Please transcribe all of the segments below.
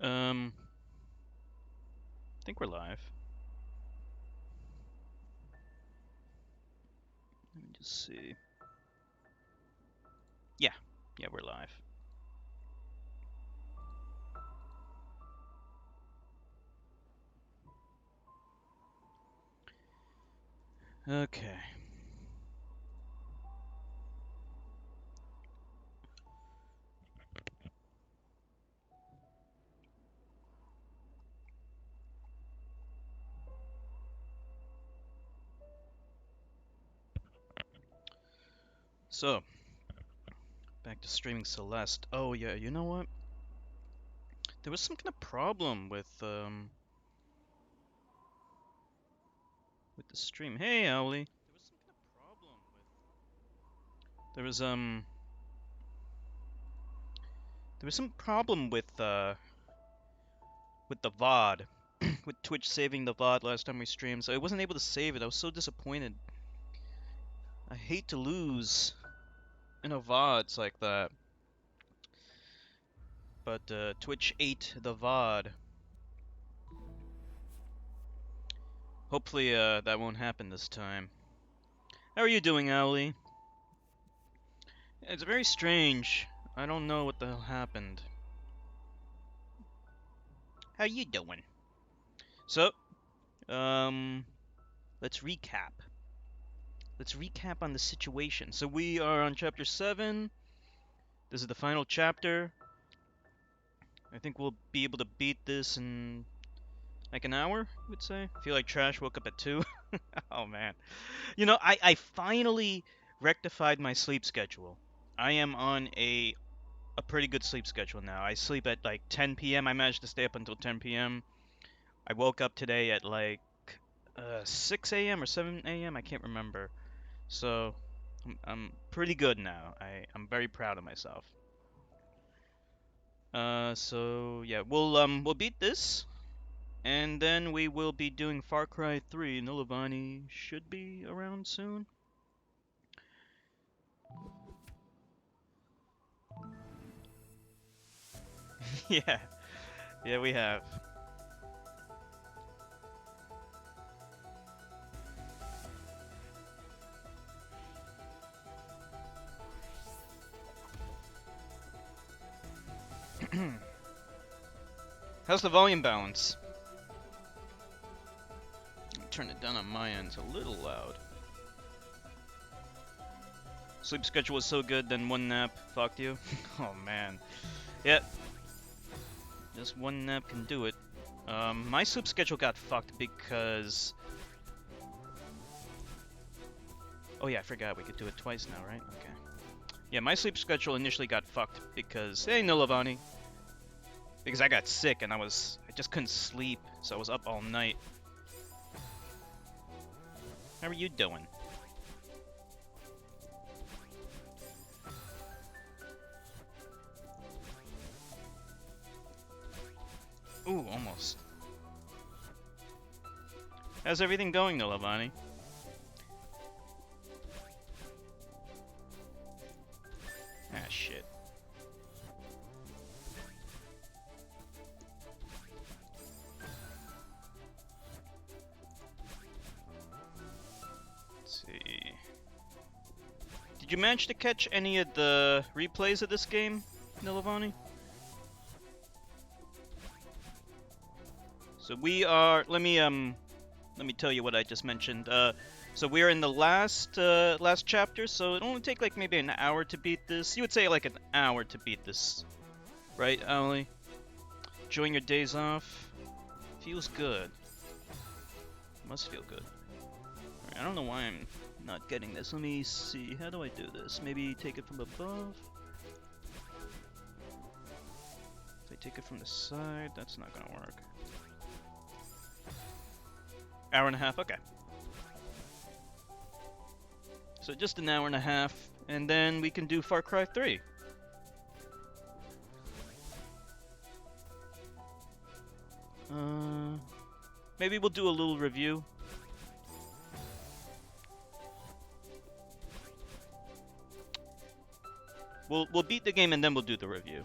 I think we're live. Let me just see. Yeah, we're live. Okay. So, back to streaming Celeste. Oh yeah, you know what? There was some kind of problem with the stream. Hey, Owly. There was there was some problem with the VOD. With Twitch saving the VOD last time we streamed, so I wasn't able to save it. I was so disappointed. I hate to lose in a VODs like that. But Twitch ate the VOD. Hopefully that won't happen this time. How are you doing, Owly? It's very strange. I don't know what the hell happened. How you doing? So, let's recap. Let's recap on the situation. So we are on chapter 7. This is the final chapter. I think we'll be able to beat this in like an hour, I would say. I feel like Trash woke up at 2. Oh man. You know, I finally rectified my sleep schedule. I am on a pretty good sleep schedule now. I sleep at like 10 p.m. I managed to stay up until 10 p.m. I woke up today at like 6 a.m. or 7 a.m. I can't remember. So I'm pretty good now. I'm very proud of myself. So yeah, we'll beat this, and then we will be doing Far Cry 3. Nilavani should be around soon. Yeah, we have. How's the volume balance? Turn it down on my end. It's a little loud. Sleep schedule was so good, then one nap fucked you. Oh man. Yep. Just one nap can do it. My sleep schedule got fucked because... Oh yeah, I forgot we could do it twice now, right? Okay. Yeah, my sleep schedule initially got fucked because... Hey, Nilavani. Because I got sick and I just couldn't sleep, so I was up all night. How are you doing? Ooh, almost. How's everything going, Nilavani? Ah, shit. Let's see. Did you manage to catch any of the replays of this game, Nilavani? So we are. Let me tell you what I just mentioned. So we're in the last chapter. So it only take like maybe an hour to beat this. You would say like an hour to beat this, right, Owly? Enjoying your days off. Feels good. Must feel good. Right, I don't know why I'm not getting this. Let me see. How do I do this? Maybe take it from above. If I take it from the side, that's not gonna work. Hour and a half, okay. So just an hour and a half, and then we can do Far Cry 3. Maybe we'll do a little review. We'll beat the game and then we'll do the review.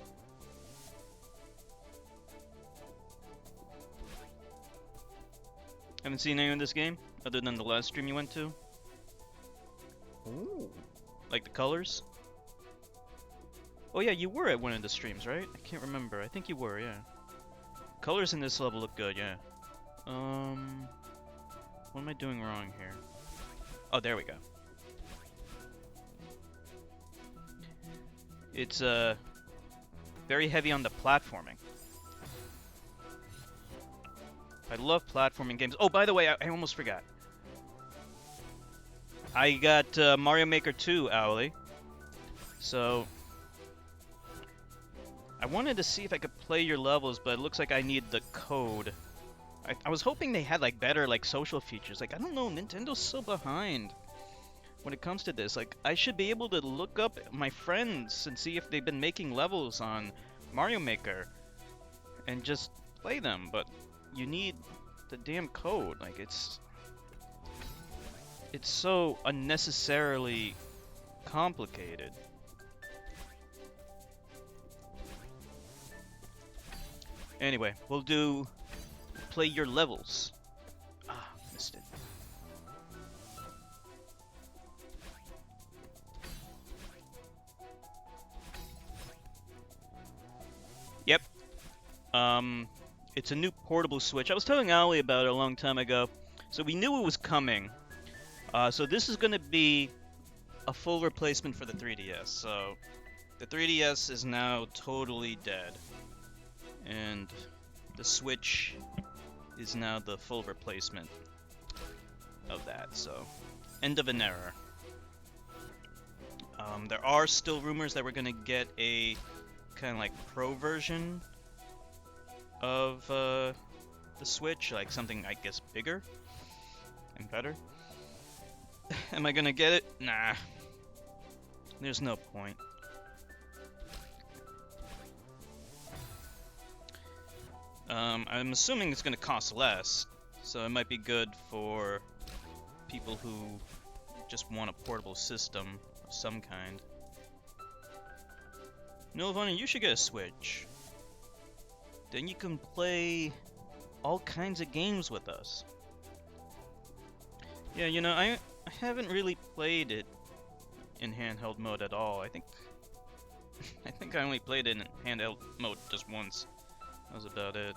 Haven't seen any of this game other than the last stream you went to. Ooh. Like the colors? Oh yeah, you were at one of the streams, right? I can't remember. I think you were, yeah. Colors in this level look good, yeah. What am I doing wrong here? Oh, there we go. It's very heavy on the platforming. I love platforming games. Oh, by the way, I almost forgot. I got Mario Maker 2, Owly. So I wanted to see if I could play your levels, but it looks like I need the code. I was hoping they had like better like social features. Like, I don't know, Nintendo's so behind when it comes to this. Like, I should be able to look up my friends and see if they've been making levels on Mario Maker and just play them, but you need the damn code. Like, it's so unnecessarily complicated. Anyway, we'll do play your levels. Ah, missed it. Yep. It's a new portable Switch. I was telling Ali about it a long time ago, so we knew it was coming. So this is going to be a full replacement for the 3DS. So the 3DS is now totally dead, and the Switch is now the full replacement of that. So end of an era. There are still rumors that we're going to get a kind of like pro version of the Switch, like something, I guess, bigger and better. Am I gonna get it? Nah. There's no point. I'm assuming it's gonna cost less, so it might be good for people who just want a portable system of some kind. Nilvana, you should get a Switch. Then you can play all kinds of games with us. Yeah, you know, I haven't really played it in handheld mode at all. I think I only played it in handheld mode just once. That was about it.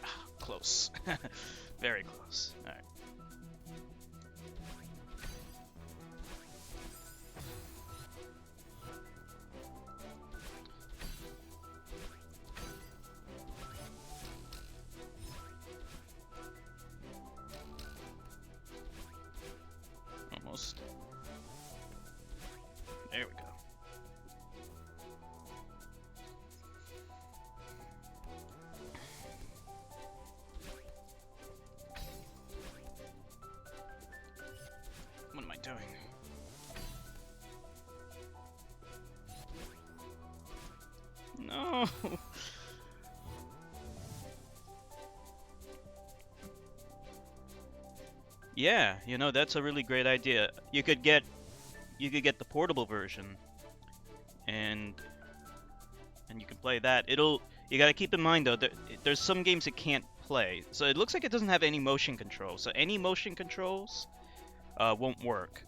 Ah, close. Very close. Alright. Almost. There we go. What am I doing? No. Yeah, you know, that's a really great idea. You could get the portable version, and you can play that. You gotta keep in mind though that there's some games it can't play. So it looks like it doesn't have any motion controls. So any motion controls won't work.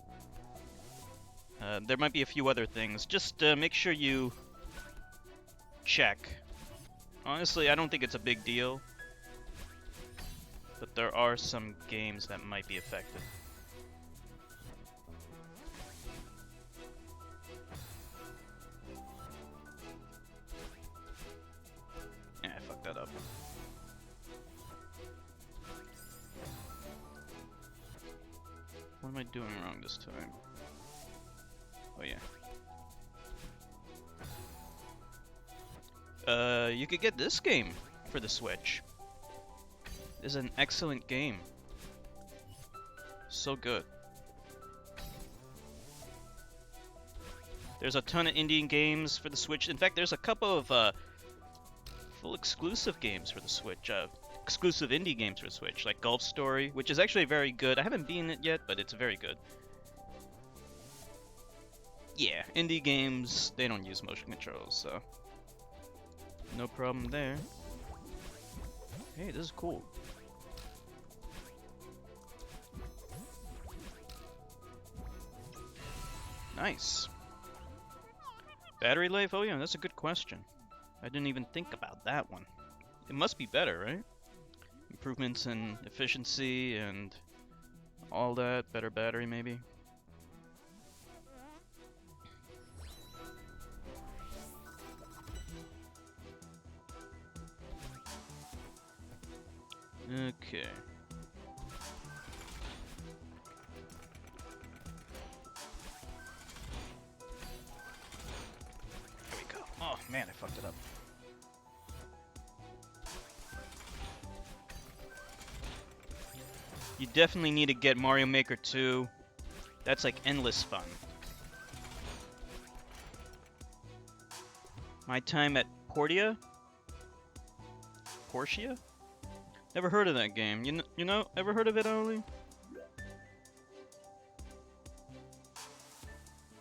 There might be a few other things. Just make sure you check. Honestly, I don't think it's a big deal, but there are some games that might be affected. Yeah, I fucked that up. What am I doing wrong this time? Oh yeah. You could get this game for the Switch. This is an excellent game. So good. There's a ton of Indian games for the Switch. In fact, there's a couple of full exclusive games for the Switch. Exclusive indie games for the Switch, like Golf Story, which is actually very good. I haven't beaten it yet, but it's very good. Yeah, indie games, they don't use motion controls, so No problem there. Hey, this is cool. Nice. Battery life? Oh yeah, that's a good question. I didn't even think about that one. It must be better, right? Improvements in efficiency and all that. Better battery, maybe. Okay. There we go. Oh man, I fucked it up. You definitely need to get Mario Maker 2. That's like endless fun. My time at Portia? Portia? Never heard of that game. You know, ever heard of it, Oli?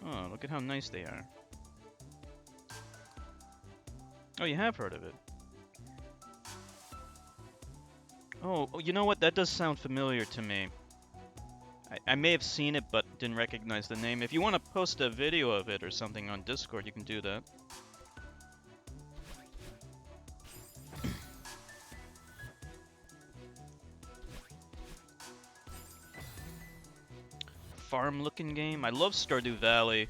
Oh, look at how nice they are. Oh, you have heard of it. Oh, you know what? That does sound familiar to me. I may have seen it, but didn't recognize the name. If you want to post a video of it or something on Discord, you can do that. Farm-looking game. I love Stardew Valley.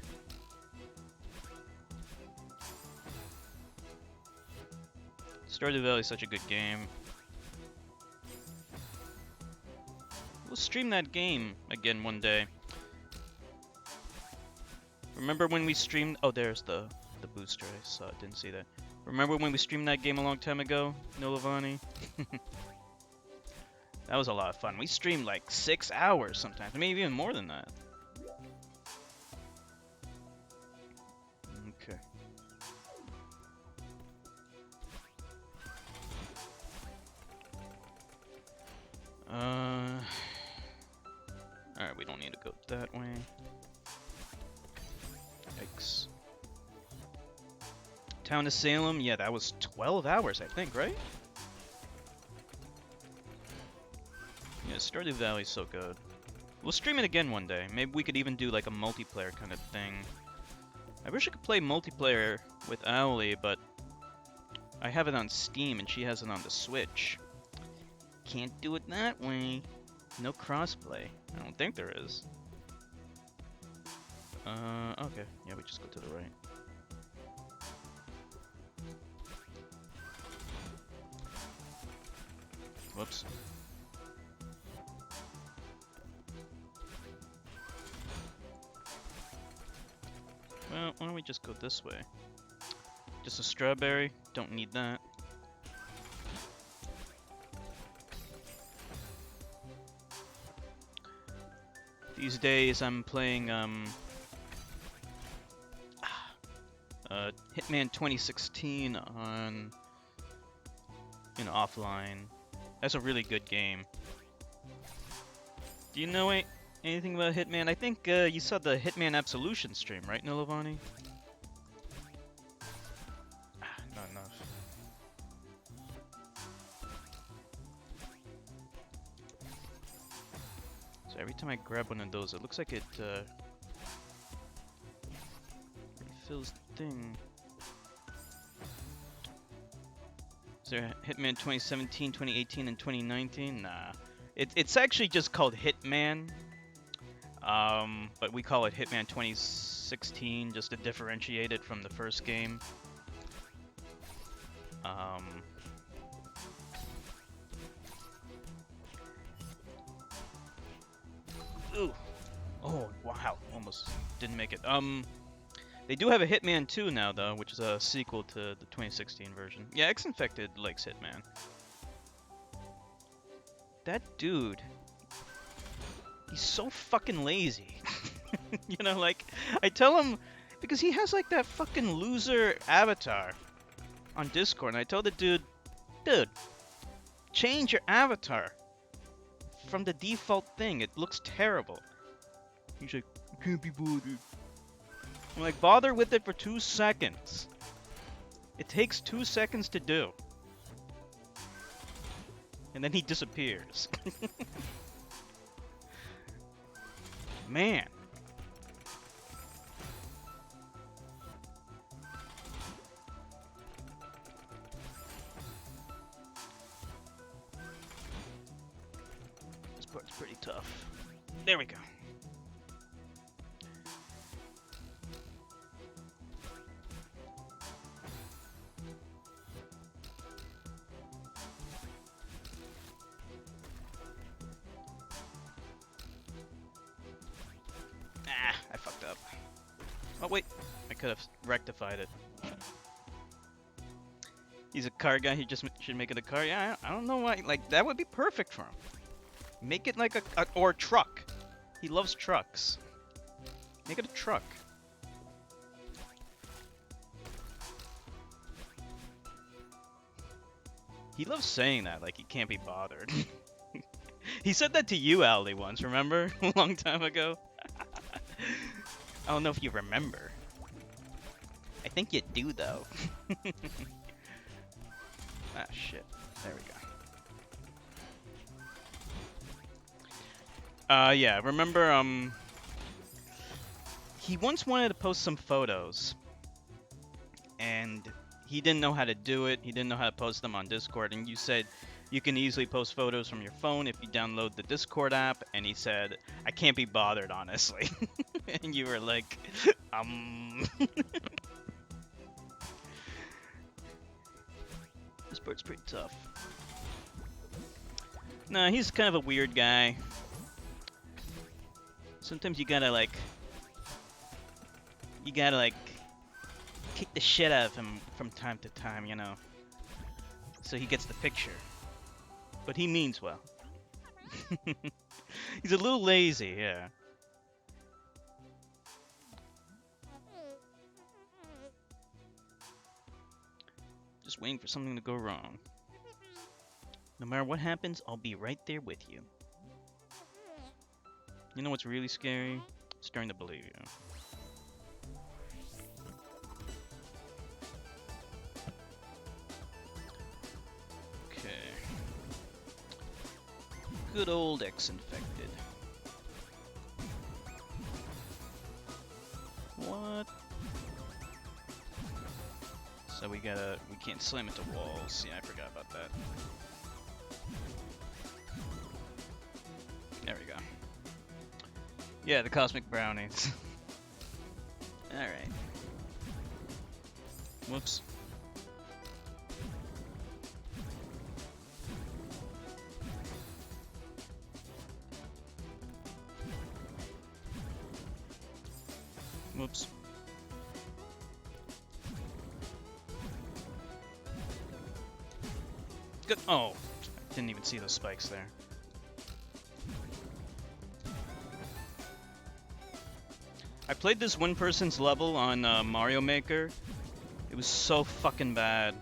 Stardew Valley is such a good game. We'll stream that game again one day. Remember when we streamed... Oh, there's the booster. I saw it. Didn't see that. Remember when we streamed that game a long time ago, Nilavani? That was a lot of fun. We streamed like 6 hours sometimes. Maybe even more than that. Okay. Alright, we don't need to go that way. Yikes. Town of Salem? Yeah, that was 12 hours, I think, right? Yeah, Stardew Valley's so good. We'll stream it again one day. Maybe we could even do like a multiplayer kind of thing. I wish I could play multiplayer with Owly, but I have it on Steam and she has it on the Switch. Can't do it that way. No crossplay. I don't think there is. Okay. Yeah, we just go to the right. Whoops. Well, why don't we just go this way? Just a strawberry? Don't need that. These days I'm playing Hitman 2016 on, you know, offline. That's a really good game. Do you know anything about Hitman? I think you saw the Hitman Absolution stream, right, Nilavani? Not enough. So every time I grab one of those, it looks like it refills the thing. Is there Hitman 2017, 2018, and 2019? Nah. It's actually just called Hitman. But we call it Hitman 2016 just to differentiate it from the first game. Ooh. Oh, wow. Almost didn't make it. They do have a Hitman 2 now, though, which is a sequel to the 2016 version. Yeah, X-Infected likes Hitman. That dude, he's so fucking lazy. You know, like, I tell him, because he has, like, that fucking loser avatar on Discord, and I tell the dude, change your avatar from the default thing. It looks terrible. He's like, I can't be bothered. I'm like, bother with it for 2 seconds. It takes 2 seconds to do. And then he disappears. Man. This part's pretty tough. There we go. I fucked up. Oh wait, I could have rectified it. He's a car guy, he just should make it a car. Yeah, I don't know why, like, that would be perfect for him. Make it like or a truck. He loves trucks. Make it a truck. He loves saying that, like he can't be bothered. He said that to you, Aldi, once, remember? A long time ago. I don't know if you remember. I think you do, though. Ah, shit. There we go. Yeah, remember, he once wanted to post some photos, and he didn't know how to do it. He didn't know how to post them on Discord, and you said you can easily post photos from your phone if you download the Discord app, and he said, I can't be bothered, honestly. And you were like, This part's pretty tough. Nah, he's kind of a weird guy. Sometimes you gotta, like, kick the shit out of him from time to time, you know, so he gets the picture. But he means well. He's a little lazy, yeah. Just waiting for something to go wrong. No matter what happens, I'll be right there with you. You know what's really scary? I'm starting to believe you. Good old X-infected. What? So we can't slam into walls. Yeah, I forgot about that. There we go. Yeah, the cosmic brownies. Alright. Whoops. Whoops. Good. Oh, didn't even see those spikes there. I played this one person's level on Mario Maker. It was so fucking bad.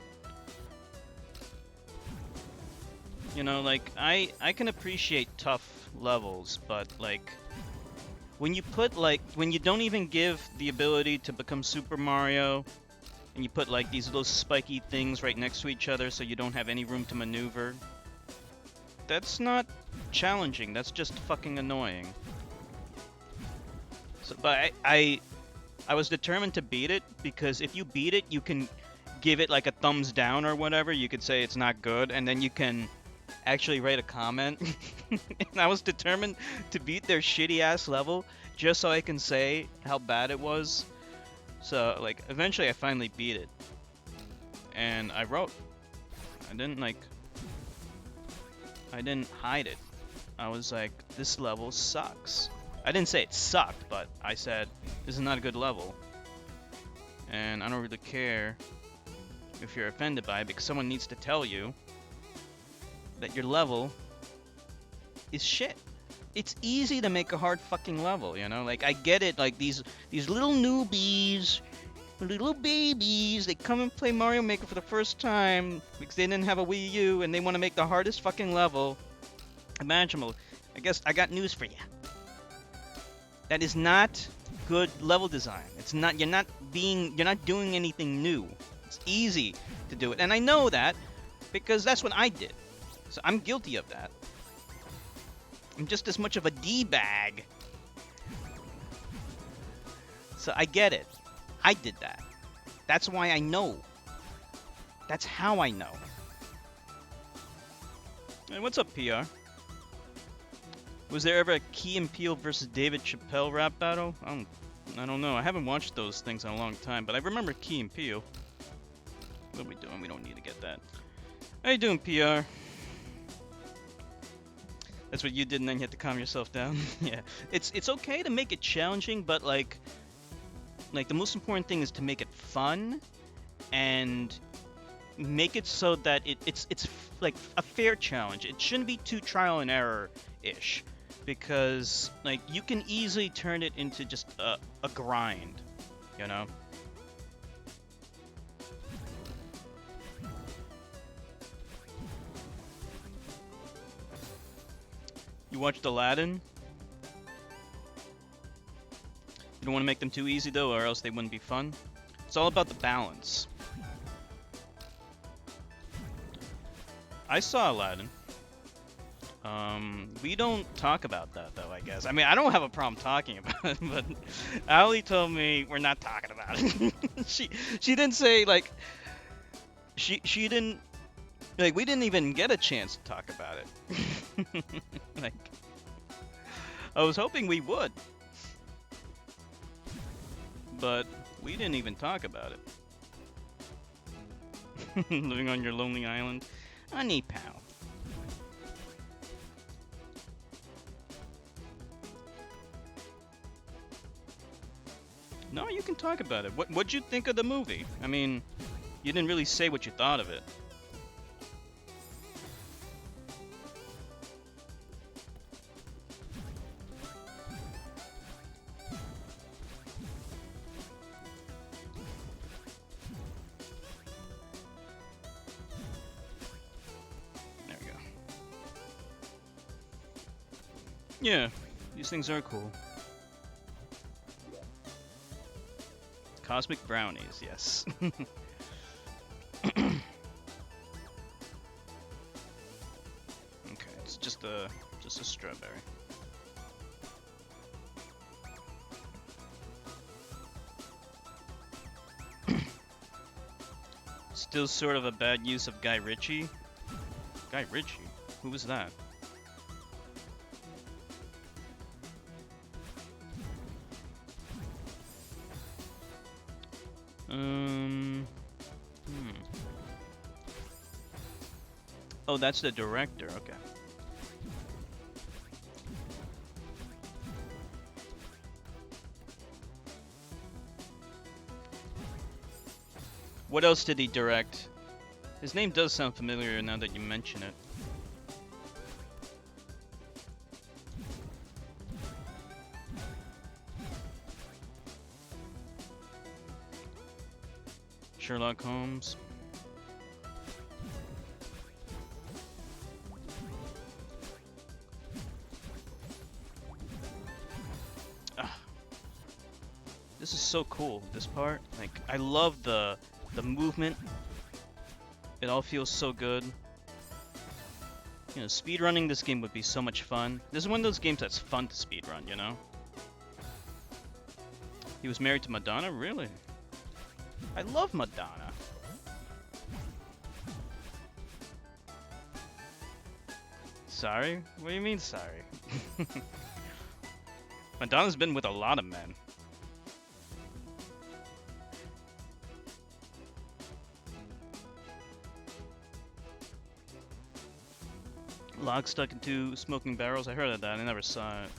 You know, like, I can appreciate tough levels, but, like, when you don't even give the ability to become Super Mario, and you put, like, these little spiky things right next to each other so you don't have any room to maneuver, that's not challenging, that's just fucking annoying. So, but I was determined to beat it, because if you beat it, you can give it, like, a thumbs down or whatever. You could say it's not good, and then you can actually write a comment. And I was determined to beat their shitty ass level just so I can say how bad it was. So, like, eventually I finally beat it, and I wrote, I didn't hide it. I was like, this level sucks. I didn't say it sucked, but I said, this is not a good level, and I don't really care if you're offended by it, because someone needs to tell you that your level is shit. It's easy to make a hard fucking level, you know? Like, I get it, like, these little newbies, little babies, they come and play Mario Maker for the first time because they didn't have a Wii U and they want to make the hardest fucking level imaginable. I guess I got news for you. That is not good level design. It's not, you're not doing anything new. It's easy to do it. And I know that because that's what I did. So I'm guilty of that. I'm just as much of a D-bag. So I get it. I did that. That's why I know. That's how I know. Hey, what's up, PR? Was there ever a Key and Peele versus David Chappelle rap battle? I don't know. I haven't watched those things in a long time, but I remember Key and Peele. What are we doing? We don't need to get that. How you doing, PR? That's what you did, and then you had to calm yourself down. Yeah, it's okay to make it challenging, but like the most important thing is to make it fun and make it so that it's like a fair challenge. It shouldn't be too trial and error ish, because like you can easily turn it into just a grind, you know. You watched Aladdin? You don't want to make them too easy though, or else they wouldn't be fun. It's all about the balance. I saw Aladdin. We don't talk about that though, I guess. I mean, I don't have a problem talking about it, but Ali told me we're not talking about it. she didn't say like she didn't like we didn't even get a chance to talk about it. Like I was hoping we would, but we didn't even talk about it. Living on your lonely island, honey pal. No, you can talk about it. What'd you think of the movie? I mean, you didn't really say what you thought of it. There we go. Yeah, these things are cool. Cosmic brownies, yes. Okay, it's just a strawberry. Still sort of a bad use of Guy Ritchie. Guy Ritchie? Who was that? Oh, that's the director, okay. What else did he direct? His name does sound familiar now that you mention it. Sherlock Holmes. This is so cool, this part. Like, I love the movement. It all feels so good. You know, speedrunning this game would be so much fun. This is one of those games that's fun to speedrun, you know? He was married to Madonna? Really? I love Madonna. Sorry? What do you mean, sorry? Madonna's been with a lot of men. Log stuck into smoking barrels. I heard of that. I never saw it.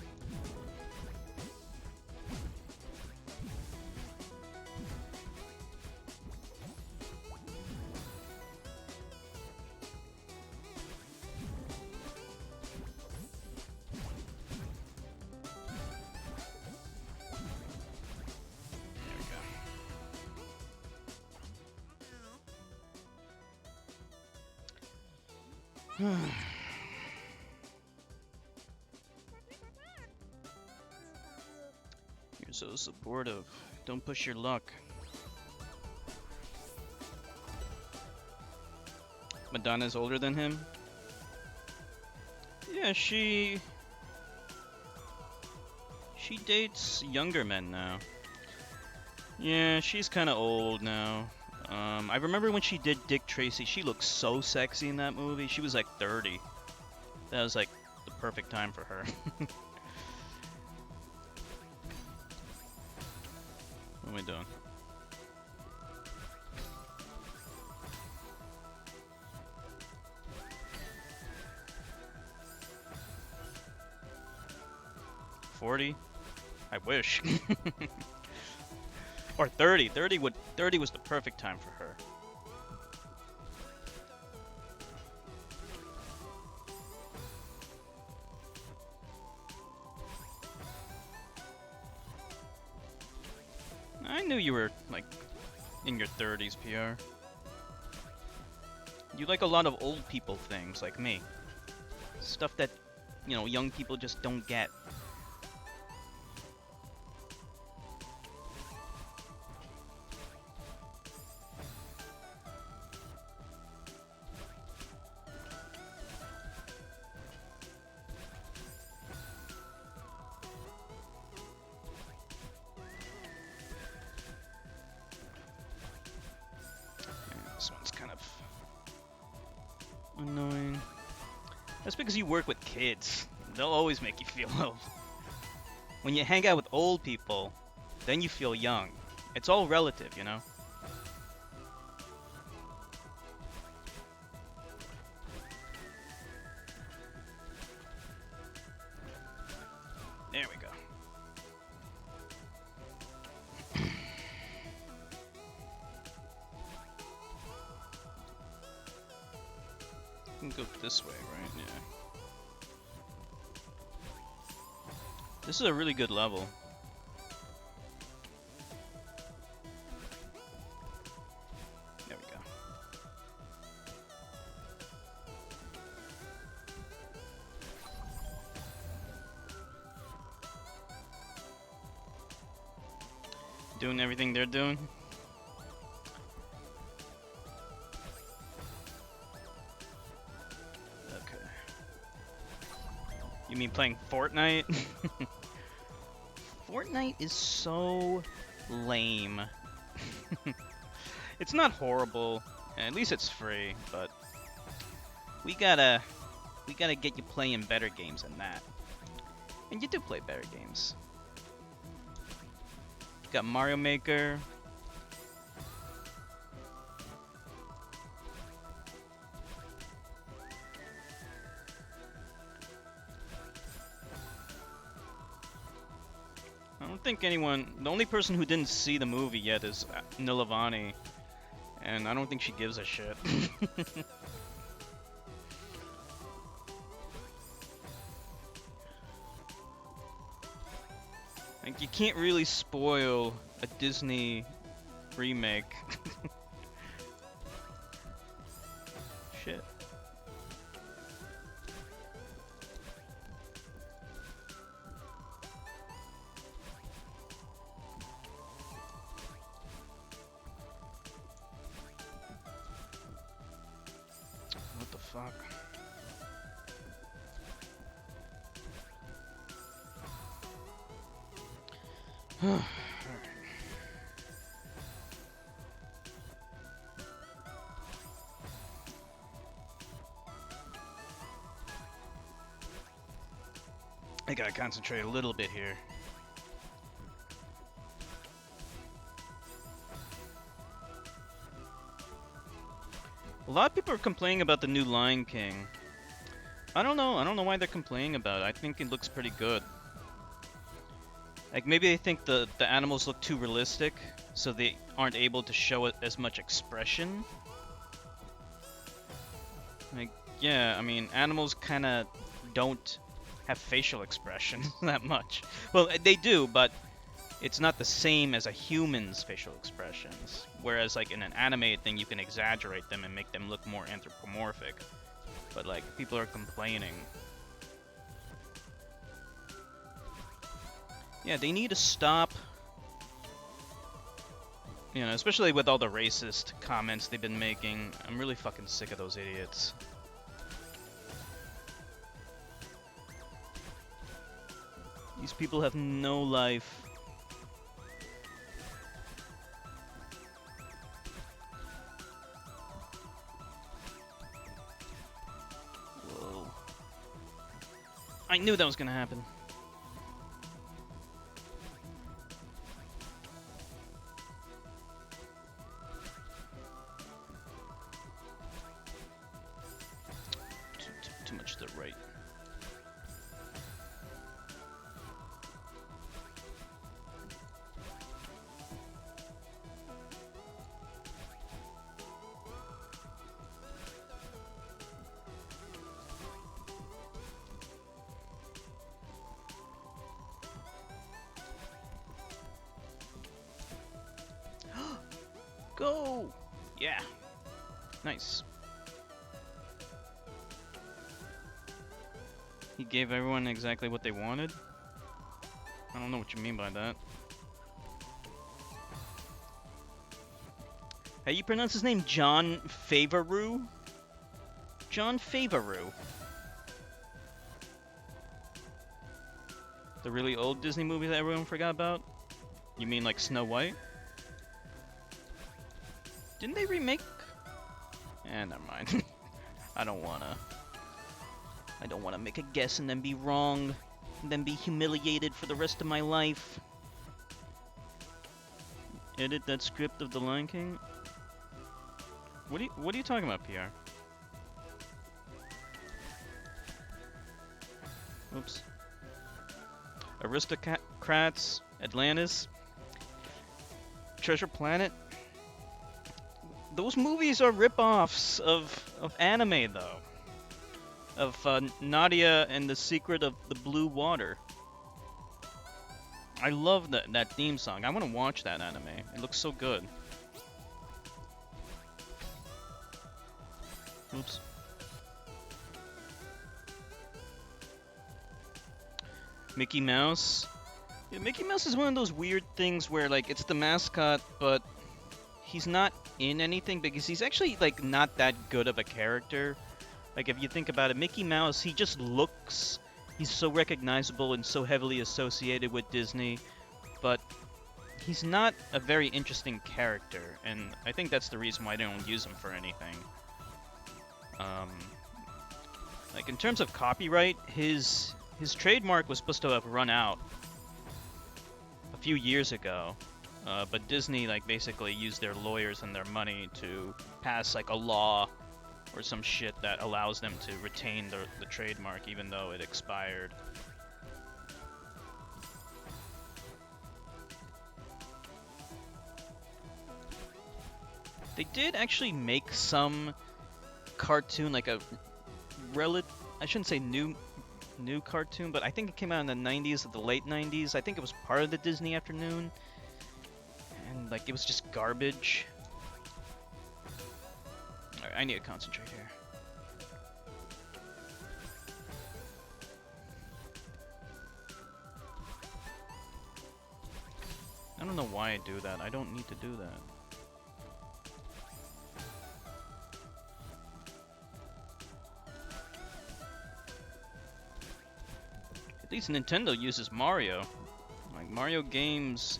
There we go. You're so supportive. Don't push your luck. Madonna's older than him. Yeah, she dates younger men now. Yeah, she's kind of old now. I remember when she did Dick Tracy, she looked so sexy in that movie. She was like 30. That was like the perfect time for her. What am I doing? $40? I wish. Or 30. 30 was the perfect time for her. I knew you were like in your 30s, PR. You like a lot of old people things like me. Stuff that, you know, young people just don't get. This one's kind of annoying. That's because you work with kids. They'll always make you feel old. When you hang out with old people, then you feel young. It's all relative, you know? There we go. We can go this way, right? Yeah. This is a really good level. There we go. Doing everything they're doing. Okay. You mean playing Fortnite? Fortnite is so lame. It's not horrible. At least it's free, but we gotta get you playing better games than that. And you do play better games. Got Mario Maker. I don't think anyone... The only person who didn't see the movie yet is Nilavani. And I don't think she gives a shit. Like, you can't really spoil a Disney remake. Shit. What the fuck? I gotta concentrate a little bit here. A lot of people are complaining about the new Lion King. I don't know why they're complaining about it. I think it looks pretty good. Like, maybe they think the animals look too realistic, so they aren't able to show it as much expression. Like, yeah, I mean, animals kind of don't have facial expression that much. Well, they do, but it's not the same as a human's facial expressions. Whereas, like, in an animated thing, you can exaggerate them and make them look more anthropomorphic. But, like, people are complaining. Yeah, they need to stop You know, especially with all the racist comments they've been making. I'm really fucking sick of those idiots. These people have no life. Whoa. I knew that was gonna happen. Too much to the right. Go! Yeah. Nice. He gave everyone exactly what they wanted? I don't know what you mean by that. How you pronounce his name? John Favreau? John Favreau. The really old Disney movie that everyone forgot about? You mean like Snow White? Didn't they remake? Never mind. I don't wanna make a guess and then be wrong, and then be humiliated for the rest of my life. Edit that script of The Lion King? What are you talking about, PR? Oops. Aristocrats, Atlantis, Treasure Planet. Those movies are rip-offs of anime, though. Of Nadia and the Secret of the Blue Water. I love that theme song. I want to watch that anime. It looks so good. Oops. Mickey Mouse. Yeah, Mickey Mouse is one of those weird things where, like, it's the mascot, but he's not in anything because he's actually, like, not that good of a character. Like, if you think about it, Mickey Mouse, he just looks... He's so recognizable and so heavily associated with Disney, but he's not a very interesting character, and I think that's the reason why they don't use him for anything. Like, in terms of copyright, his trademark was supposed to have run out a few years ago, but Disney, like, basically used their lawyers and their money to pass, like, a law or some shit that allows them to retain the trademark even though it expired. They did actually make some cartoon, like a I shouldn't say new cartoon, but I think it came out in the 90s or the late 90s. I think it was part of the Disney Afternoon, and like it was just garbage. Alright, I need to concentrate here. I don't know why I do that. I don't need to do that. At least Nintendo uses Mario. Like, Mario games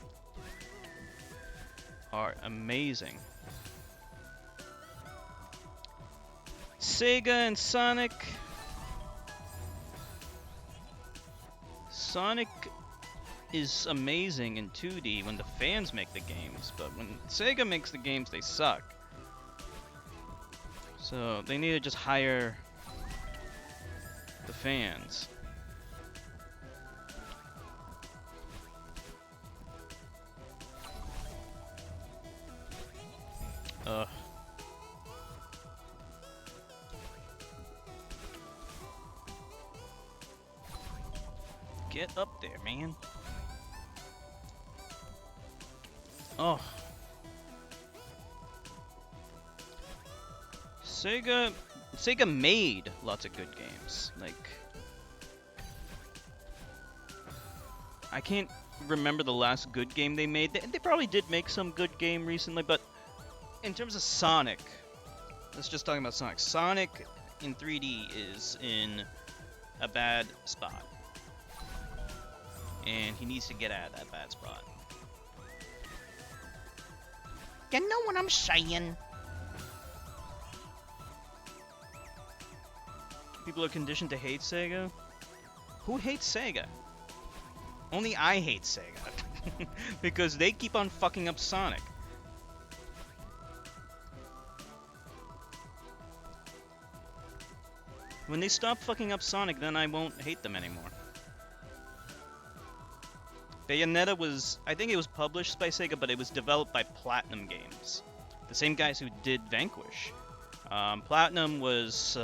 are amazing. Sega and Sonic. Sonic is amazing in 2D when the fans make the games, but when Sega makes the games, they suck. So they need to just hire the fans. Get up there, man. Oh. Sega made lots of good games. Like, I can't remember the last good game they made. They probably did make some good game recently, but in terms of Sonic, let's just talk about Sonic. Sonic in 3D is in a bad spot, and he needs to get out of that bad spot. You know what I'm saying? People are conditioned to hate Sega. Who hates Sega? Only I hate Sega. Because they keep on fucking up Sonic. When they stop fucking up Sonic, then I won't hate them anymore. Bayonetta was, I think it was published by Sega, but it was developed by Platinum Games. The same guys who did Vanquish. Platinum was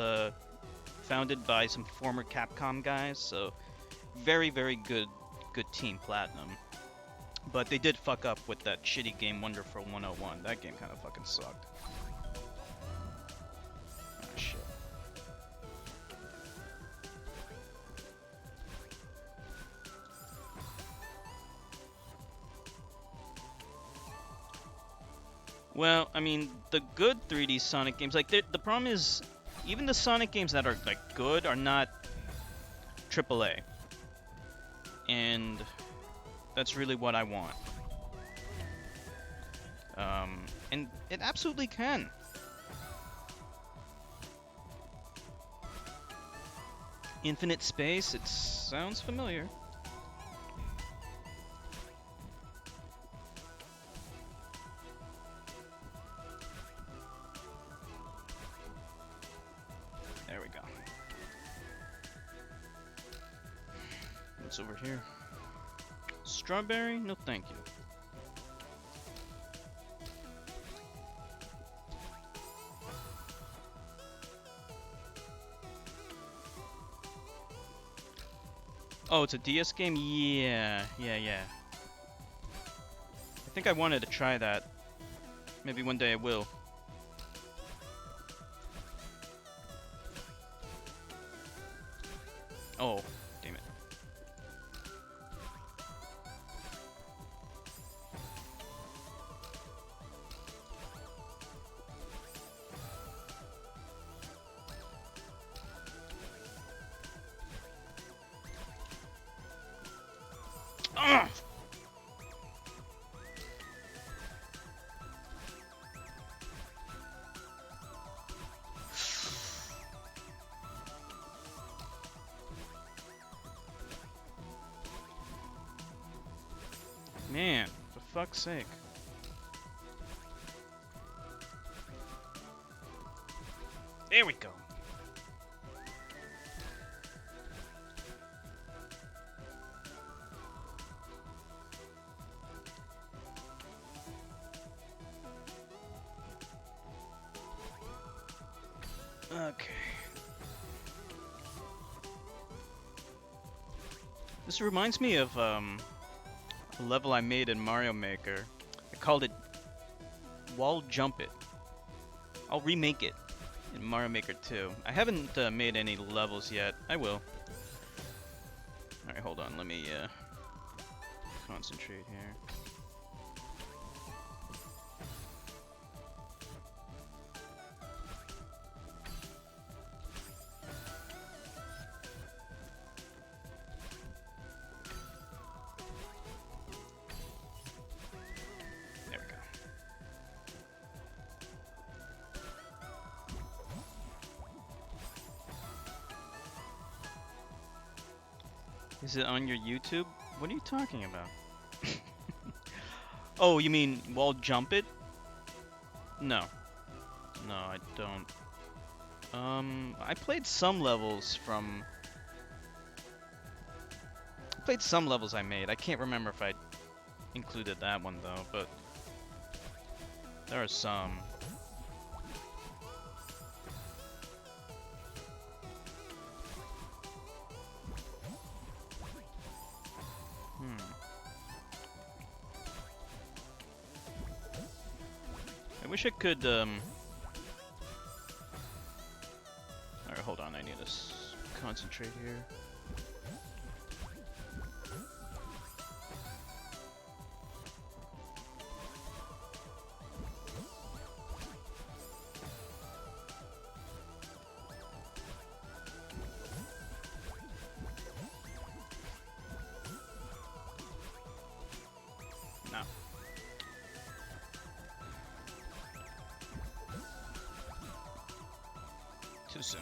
founded by some former Capcom guys, so very, very good team, Platinum. But they did fuck up with that shitty game Wonderful 101. That game kind of fucking sucked. Ah, shit. Well, I mean, the good 3D Sonic games, like, the problem is, even the Sonic games that are, like, good are not AAA. And that's really what I want. And it absolutely can. Infinite Space, it sounds familiar. There we go. What's over here? Strawberry? No, thank you. Oh, it's a DS game? Yeah. I think I wanted to try that. Maybe one day I will. Oh, damn it. Ugh! Man, for fuck's sake. There we go. Okay. This reminds me of a level I made in Mario Maker. I called it Wall Jump It. I'll remake it in Mario Maker 2. I haven't made any levels yet. I will. Alright, hold on. Let me concentrate here. Is it on your YouTube? What are you talking about? Oh, you mean Wall Jump It? No. No, I don't. I played some levels from... I played some levels I made. I can't remember if I included that one, though, but... there are some. I wish I could, Alright, hold on, I need to concentrate here. Too soon.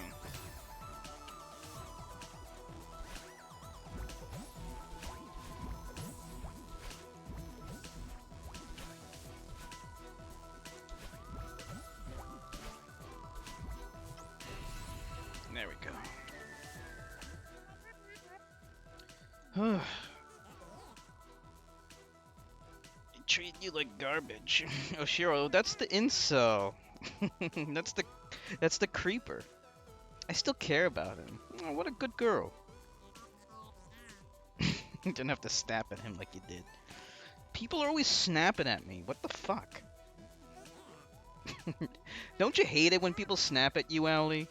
There we go. Treat you like garbage. Oshiro, that's the incel. That's the creeper. I still care about him. Oh, what a good girl. You didn't have to snap at him like you did. People are always snapping at me. What the fuck? Don't you hate it when people snap at you, Owlie?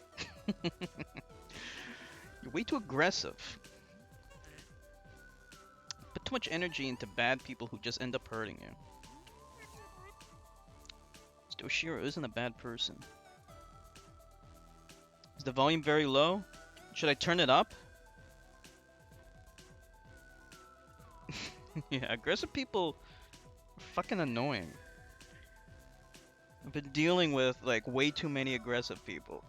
You're way too aggressive. Put too much energy into bad people who just end up hurting you. Oshiro isn't a bad person. Is the volume very low? Should I turn it up? Yeah, aggressive people are fucking annoying. I've been dealing with like way too many aggressive people.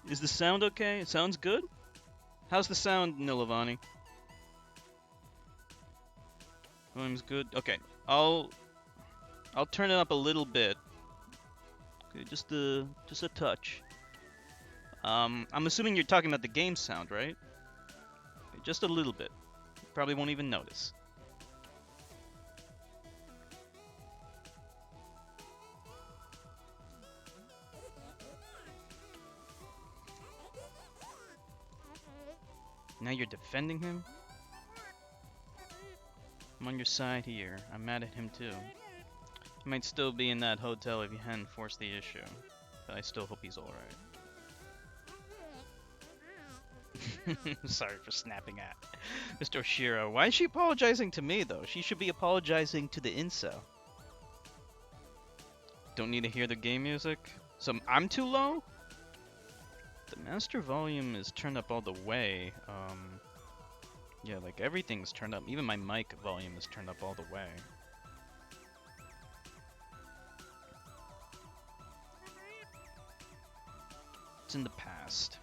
Is the sound okay? It sounds good? How's the sound, Nilavani? Volume's good. Okay, I'll turn it up a little bit. Okay, just a touch. I'm assuming you're talking about the game sound, right? Okay, just a little bit. You probably won't even notice. Now you're defending him? I'm on your side here. I'm mad at him too. He might still be in that hotel if you hadn't forced the issue. But I still hope he's alright. Sorry for snapping at Mr. Oshiro. Why is she apologizing to me though? She should be apologizing to the incel. Don't need to hear the game music? So I'm too low? The master volume is turned up all the way. Yeah, like everything's turned up. Even my mic volume is turned up all the way. It's in the past.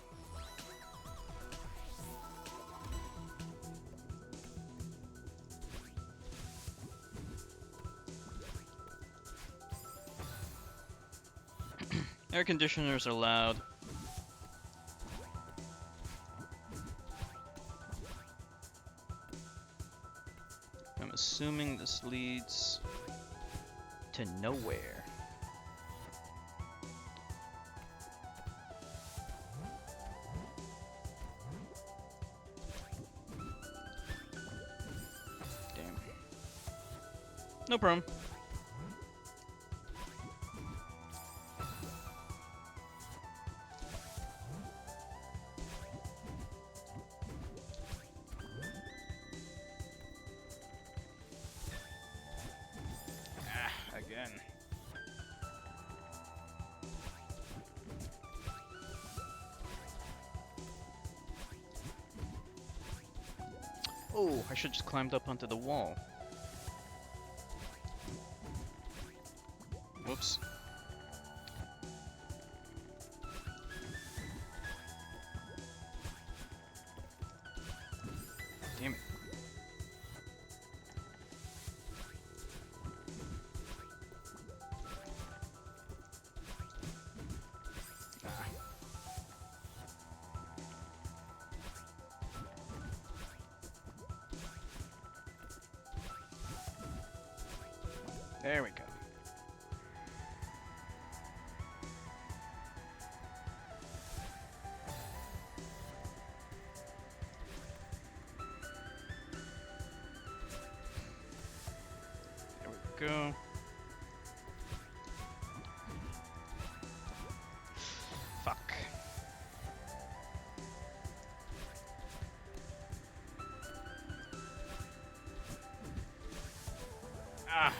Air conditioners are loud. I'm assuming this leads to nowhere. Damn. No problem. Again. Oh, I should just climbed up onto the wall. Whoops. Damn it. There we go. There we go. Fuck. Ah.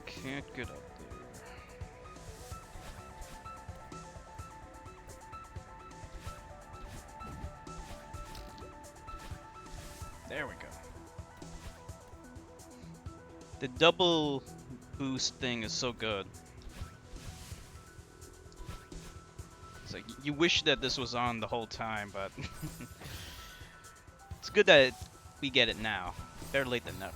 Can't get up there. There we go. The double boost thing is so good. It's like you wish that this was on the whole time, but it's good that we get it now. Better late than never.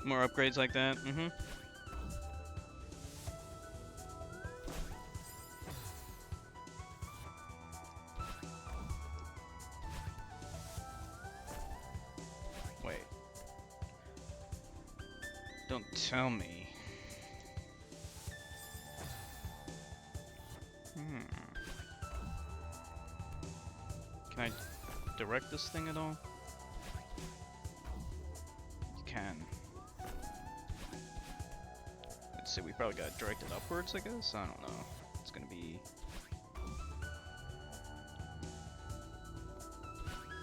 More upgrades like that. Mm-hmm. Wait. Don't tell me. Can I direct this thing at all? You can. Let's see, we probably got directed upwards, I guess? I don't know. It's gonna be...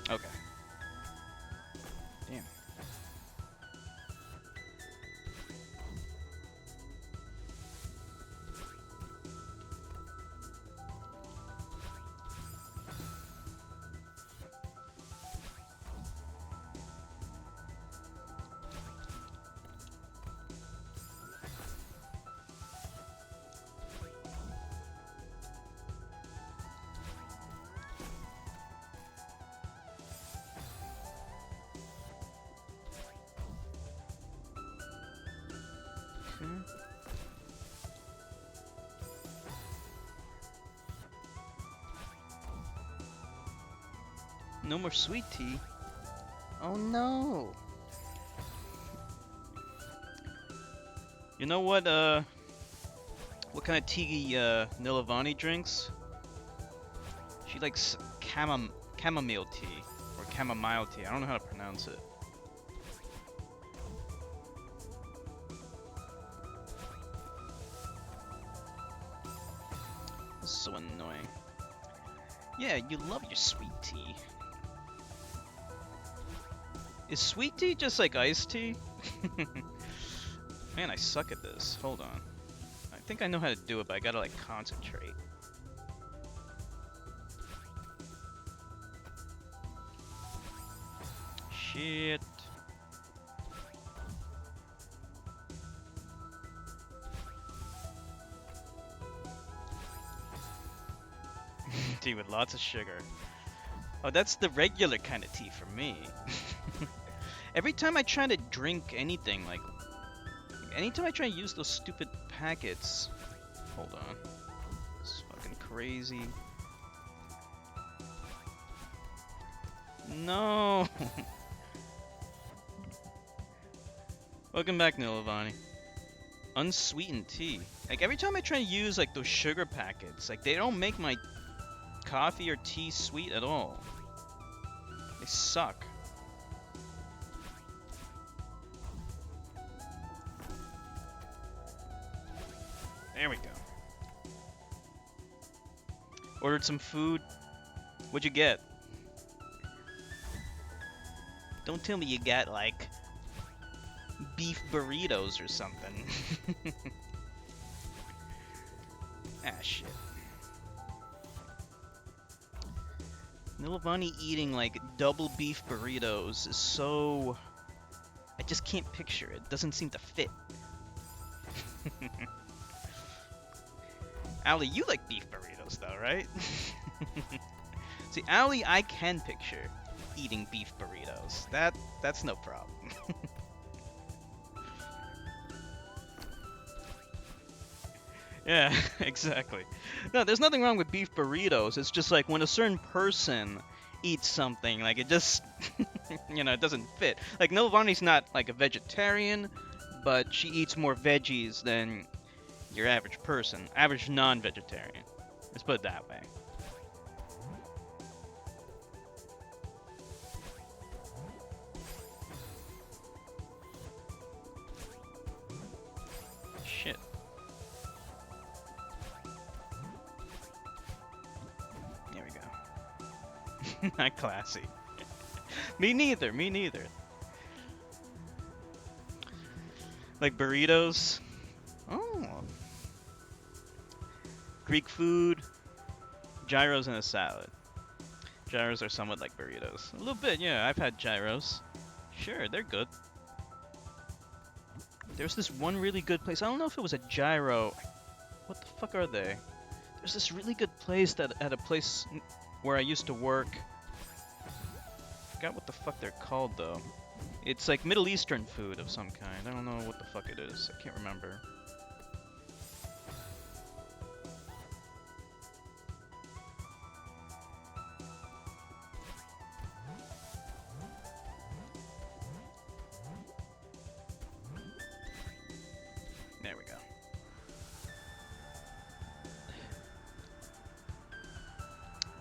Okay. Damn. No more sweet tea. Oh no. You know what kind of tea Nilavani drinks? She likes chamomile tea or chamomile tea. I don't know how to pronounce it. This is so annoying. Yeah, you love your sweet tea. Is sweet tea just like iced tea? Man, I suck at this. Hold on. I think I know how to do it, but I gotta like concentrate. Shit. Tea with lots of sugar. Oh, that's the regular kind of tea for me. Every time I try to drink anything, like anytime I try to use those stupid packets. Hold on. It's fucking crazy. No. Welcome back, Nilavani. Unsweetened tea. Like every time I try to use like those sugar packets, like they don't make my coffee or tea sweet at all. They suck. There we go. Ordered some food. What'd you get? Don't tell me you got like beef burritos or something. Ah, shit. Nilavani eating like double beef burritos is so... I just can't picture it. Doesn't seem to fit. Ali, you like beef burritos though, right? See, Ali, I can picture eating beef burritos. That's no problem. Yeah, exactly. No, there's nothing wrong with beef burritos. It's just like when a certain person eats something, like it just, you know, it doesn't fit. Like Nilavani's not like a vegetarian, but she eats more veggies than your average person, average non-vegetarian. Let's put it that way. Shit. There we go. Not classy. Me neither. Me neither. Like burritos. Oh. Greek food. Gyros and a salad. Gyros are somewhat like burritos. A little bit, yeah. I've had gyros. Sure, they're good. There's this one really good place. I don't know if it was a gyro. What the fuck are they? There's this really good place that at a place where I used to work. Forgot what the fuck they're called though. It's like Middle Eastern food of some kind. I don't know what the fuck it is. I can't remember. There we go.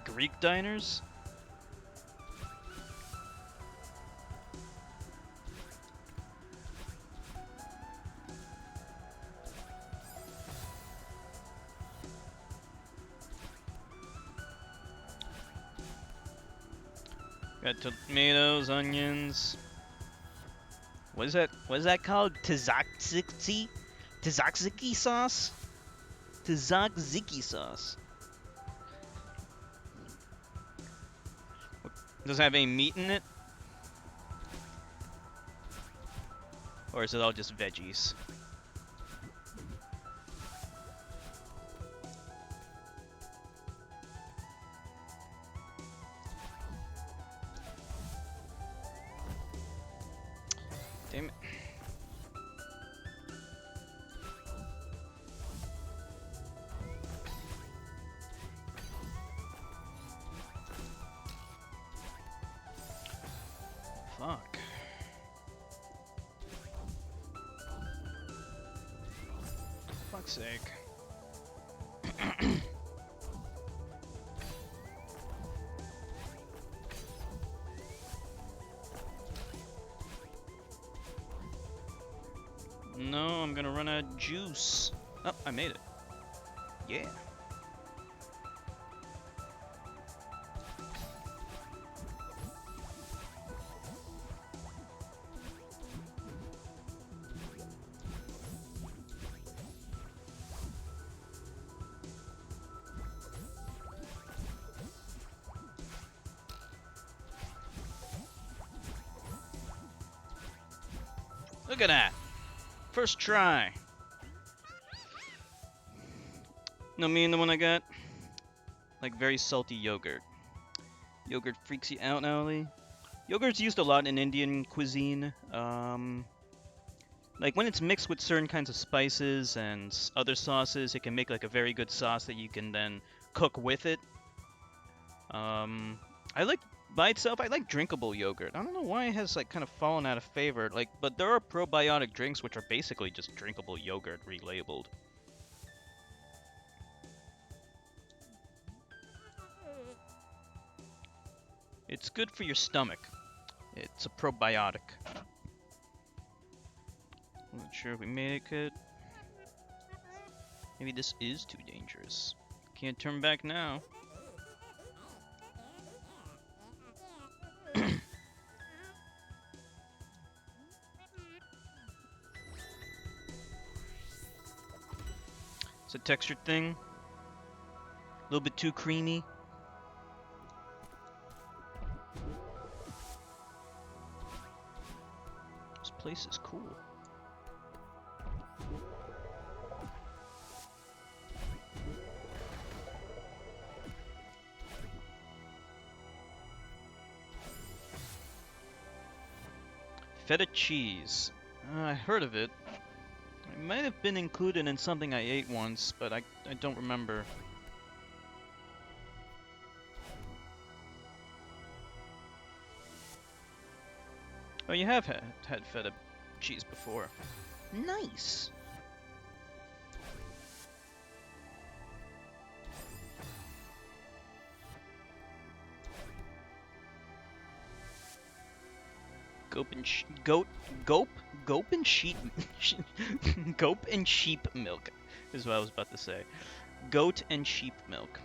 Greek diners? Got tomatoes, onions. What is that? What is that called? Tzatziki? Tzatziki sauce? Tzatziki sauce. Does it have any meat in it? Or is it all just veggies? Damn it. Fuck. For fuck's sake. No, I'm gonna run out of juice. Oh, I made it. Yeah. Look at that. First try. No, me and the one I got? Like very salty yogurt. Yogurt freaks you out, Natalie? Yogurt's used a lot in Indian cuisine. Like when it's mixed with certain kinds of spices and other sauces, it can make like a very good sauce that you can then cook with it. I like by itself. I like drinkable yogurt. I don't know why it has like kind of fallen out of favor. Like, but there are probiotic drinks which are basically just drinkable yogurt relabeled. It's good for your stomach. It's a probiotic. I'm not sure if we make it. Maybe this is too dangerous. Can't turn back now. It's a textured thing. A little bit too creamy. This place is cool. Feta cheese. I heard of it. It might have been included in something I ate once, but I don't remember. Oh, you have had feta cheese before. Nice! Goat and sheep goat and sheep milk is what I was about to say. Goat and sheep milk.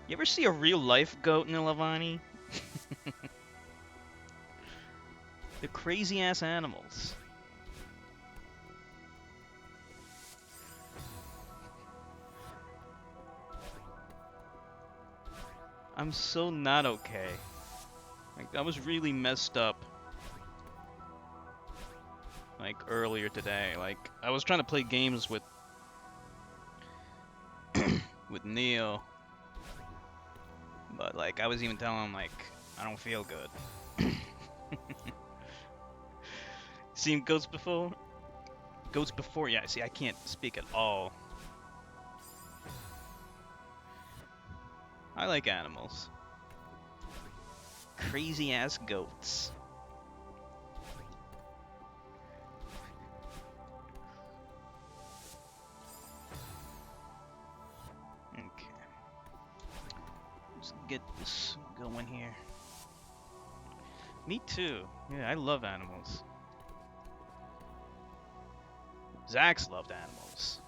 You ever see a real life goat, Nilavani? They're crazy ass animals. I'm so not okay. Like, I was really messed up. Like, earlier today. Like, I was trying to play games with with Neo. But, like, I was even telling him, like, I don't feel good. Seen Ghosts before? Ghosts before? Yeah, see, I can't speak at all. I like animals. Crazy ass goats. Okay. Let's get this going here. Me too. Yeah, I love animals. Zax loved animals.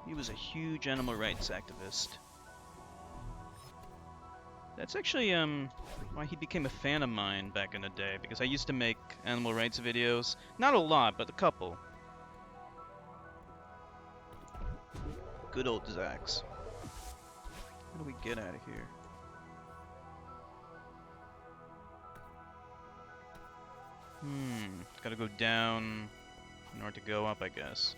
He was a huge animal rights activist. That's actually why he became a fan of mine back in the day, because I used to make animal rights videos. Not a lot, but a couple. Good old Zax. How do we get out of here? Gotta go down in order to go up, I guess.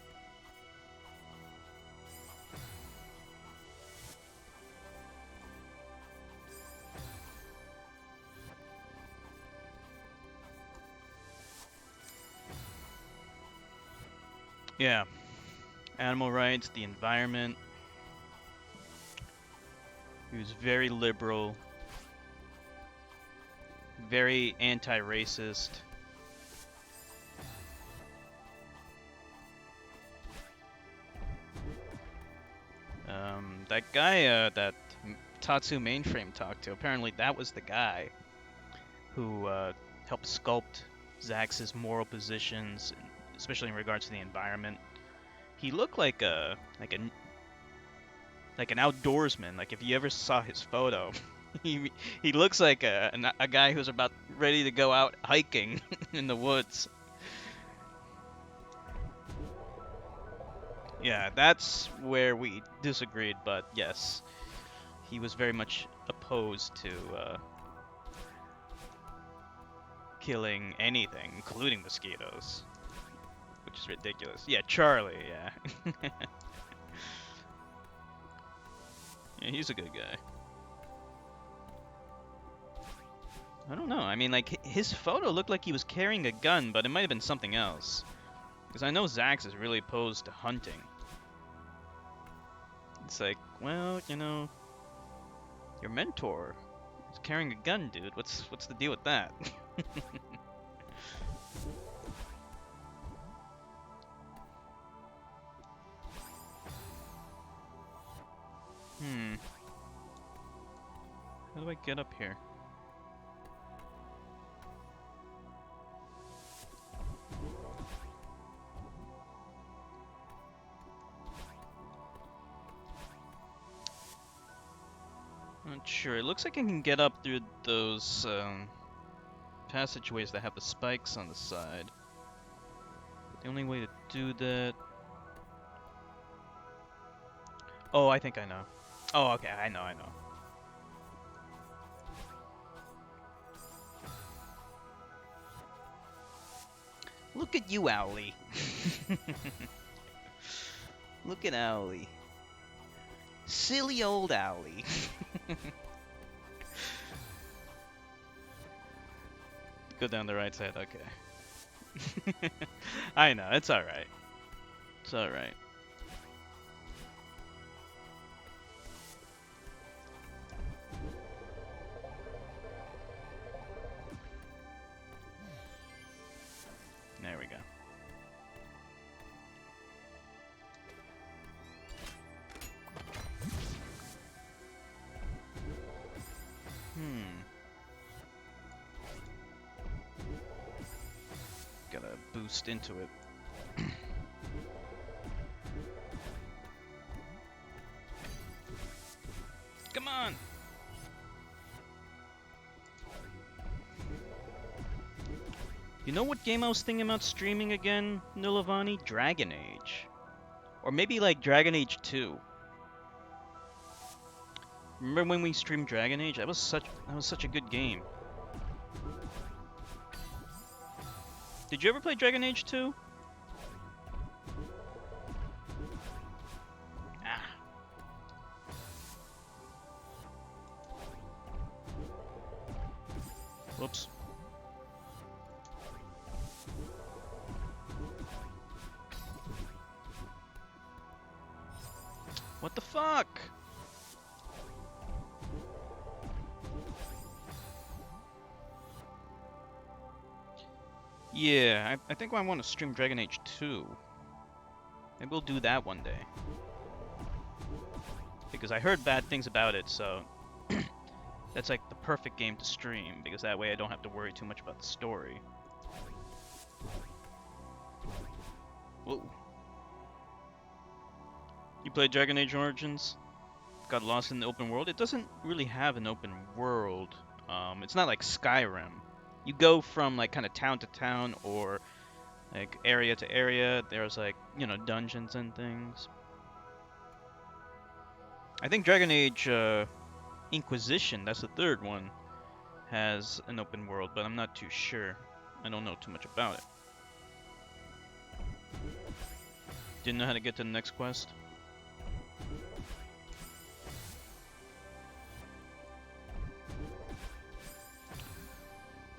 Yeah. Animal rights, the environment. He was very liberal. Very anti-racist. That guy that Tatsu Mainframe talked to, apparently that was the guy who helped sculpt Zax's moral positions, especially in regards to the environment. He looked like an outdoorsman. Like, if you ever saw his photo, he looks like a guy who's about ready to go out hiking in the woods. Yeah, that's where we disagreed, but yes, he was very much opposed to killing anything, including mosquitoes, which is ridiculous. Yeah, Charlie, yeah. Yeah, he's a good guy. I don't know, I mean, like, his photo looked like he was carrying a gun, but it might have been something else. Because I know Zax is really opposed to hunting. It's like, well, you know, your mentor is carrying a gun, dude. What's the deal with that? How do I get up here? Not sure. It looks like I can get up through those passageways that have the spikes on the side. But the only way to do that... Oh, I think I know. Oh, okay, I know. Look at you, Owlie. Look at Owlie. Silly old Owlie. Go down the right side, okay. I know, it's alright. It's alright. There we go. Gotta boost into it. You know what game I was thinking about streaming again, Nilavani? Dragon Age. Or maybe like Dragon Age 2. Remember when we streamed Dragon Age? That was such a good game. Did you ever play Dragon Age 2? Ah. Whoops. What the fuck? Yeah, I think I want to stream Dragon Age 2. Maybe we'll do that one day. Because I heard bad things about it, so that's like the perfect game to stream, because that way I don't have to worry too much about the story. Whoa. You played Dragon Age Origins? Got lost in the open world? It doesn't really have an open world. It's not like Skyrim. You go from like kind of town to town or like area to area. There's like, you know, dungeons and things. I think Dragon Age Inquisition, that's the third one, has an open world, but I'm not too sure. I don't know too much about it. Didn't know how to get to the next quest.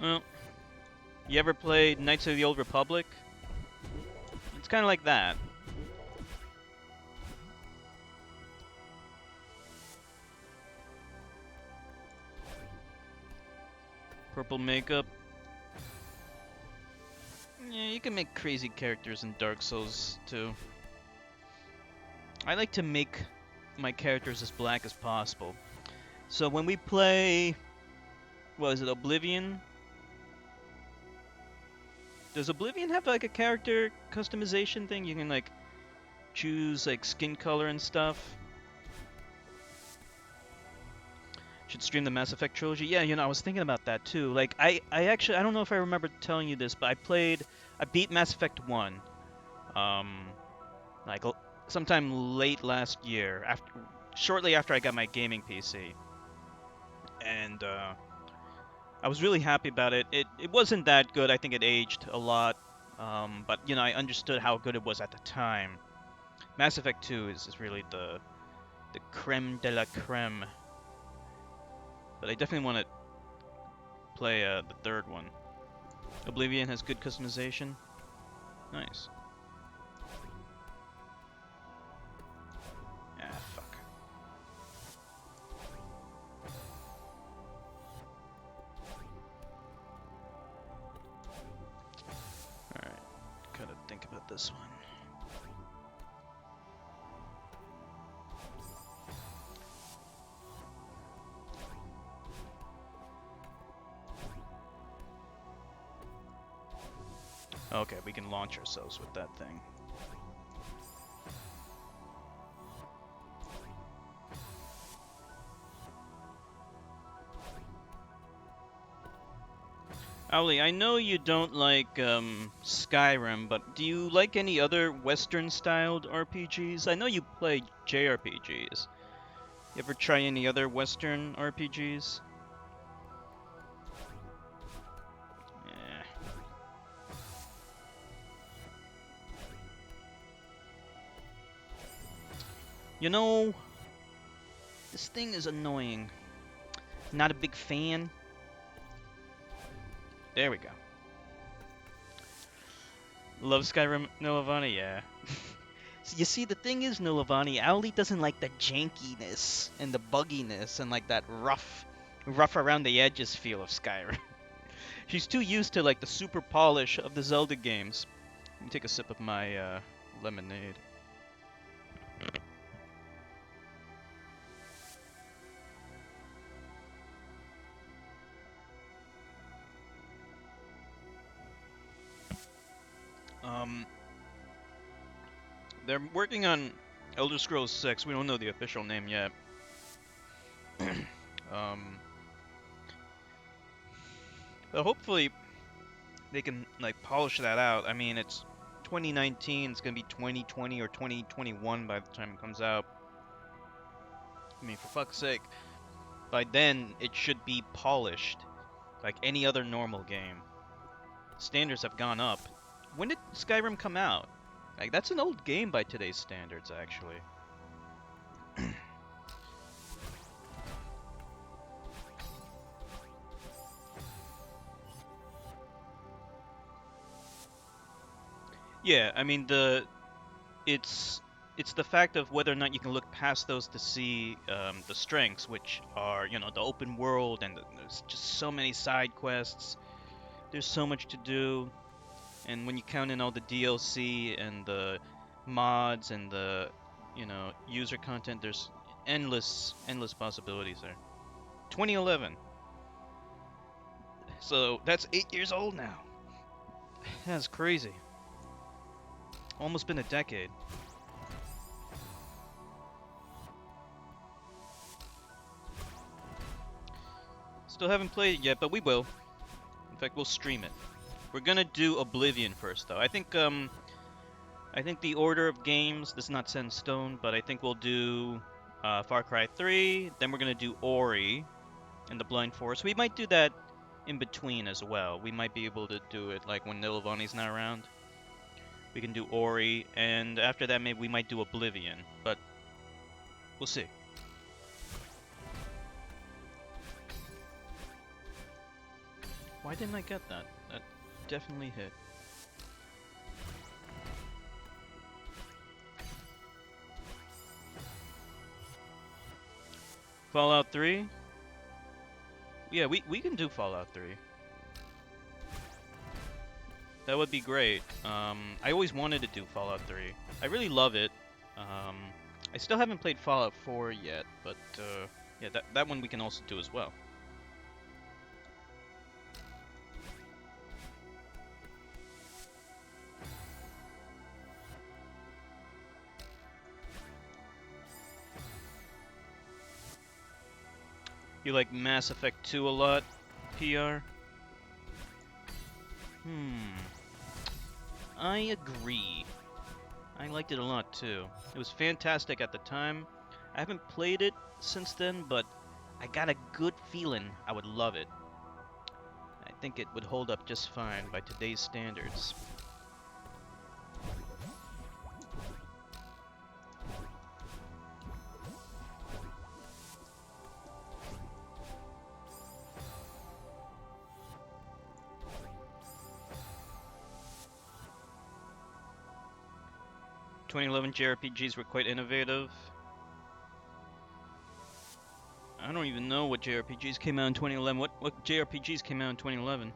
Well, you ever played Knights of the Old Republic? It's kind of like that. Purple makeup. Yeah, you can make crazy characters in Dark Souls too. I like to make my characters as black as possible. So when we play, what is it, Oblivion? Does Oblivion have like a character customization thing? You can like choose like skin color and stuff. Should stream the Mass Effect trilogy. Yeah, you know, I was thinking about that too. Like I actually, I don't know if I remember telling you this, but I beat Mass Effect 1. Like sometime late last year, shortly after I got my gaming PC. And I was really happy about it. It wasn't that good. I think it aged a lot. But you know, I understood how good it was at the time. Mass Effect 2 is really the creme de la creme. But I definitely want to play the third one. Oblivion has good customization. Nice. Ah, fuck. Alright, gotta think about this one. Okay, we can launch ourselves with that thing. Ali, I know you don't like Skyrim, but do you like any other Western-styled RPGs? I know you play JRPGs. You ever try any other Western RPGs? Yeah. You know, this thing is annoying. Not a big fan. There we go. Love Skyrim, Nilavani? Yeah. So you see, the thing is, Nilavani, Ali doesn't like the jankiness and the bugginess and like that rough around the edges feel of Skyrim. She's too used to like the super polish of the Zelda games. Let me take a sip of my lemonade. They're working on Elder Scrolls 6. We don't know the official name yet. But hopefully they can like polish that out. I mean, it's 2019. It's gonna be 2020 or 2021 by the time it comes out. I mean, for fuck's sake, by then it should be polished like any other normal game. Standards have gone up. When did Skyrim come out? Like, that's an old game by today's standards, actually. Yeah, I mean it's it's the fact of whether or not you can look past those to see the strengths, which are the open world and there's just so many side quests. There's so much to do, and when you count in all the DLC and the mods and the user content, there's endless possibilities there. 2011, so that's 8 years old now. That's crazy. Almost been a decade. Still haven't played it yet, but we will. In fact, we'll stream it. We're gonna do Oblivion first, though. I think the order of games is not set in stone, but I think we'll do Far Cry 3. Then we're gonna do Ori and the Blind Forest. We might do that in between as well. We might be able to do it like when Nilavani's not around. We can do Ori, and after that maybe we might do Oblivion, but we'll see. Why didn't I get that? That definitely hit. Fallout 3? Yeah, we can do Fallout 3. That would be great. I always wanted to do Fallout 3. I really love it. I still haven't played Fallout 4 yet, but yeah, that one we can also do as well. You like Mass Effect 2 a lot, PR? I agree. I liked it a lot too. It was fantastic at the time. I haven't played it since then, but I got a good feeling I would love it. I think it would hold up just fine by today's standards. .2011 JRPGs were quite innovative. I don't even know what JRPGs came out in 2011. What JRPGs came out in 2011?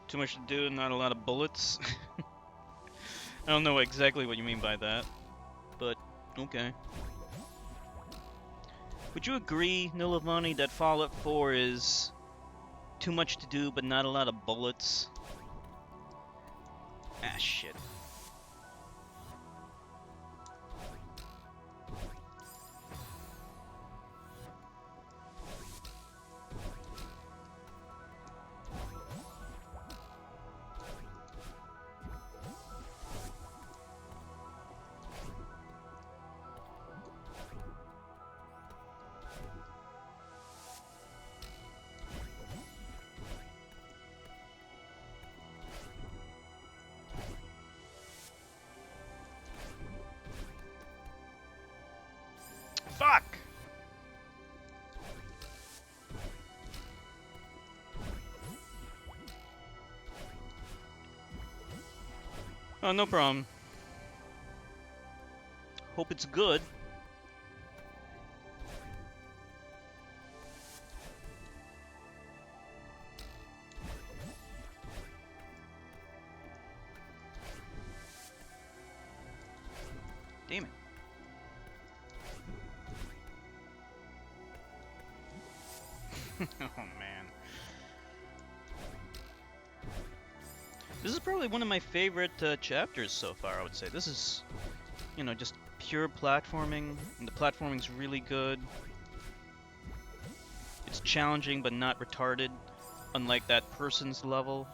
Too much to do and not a lot of bullets? I don't know exactly what you mean by that, but okay. Would you agree, Nilavani, that Fallout 4 is too much to do but not a lot of bullets? Ah, shit. Fuck! Oh, no problem. Hope it's good. Damn it. Oh man. This is probably one of my favorite chapters so far, I would say. This is, just pure platforming, and the platforming's really good. It's challenging but not retarded, unlike that person's level.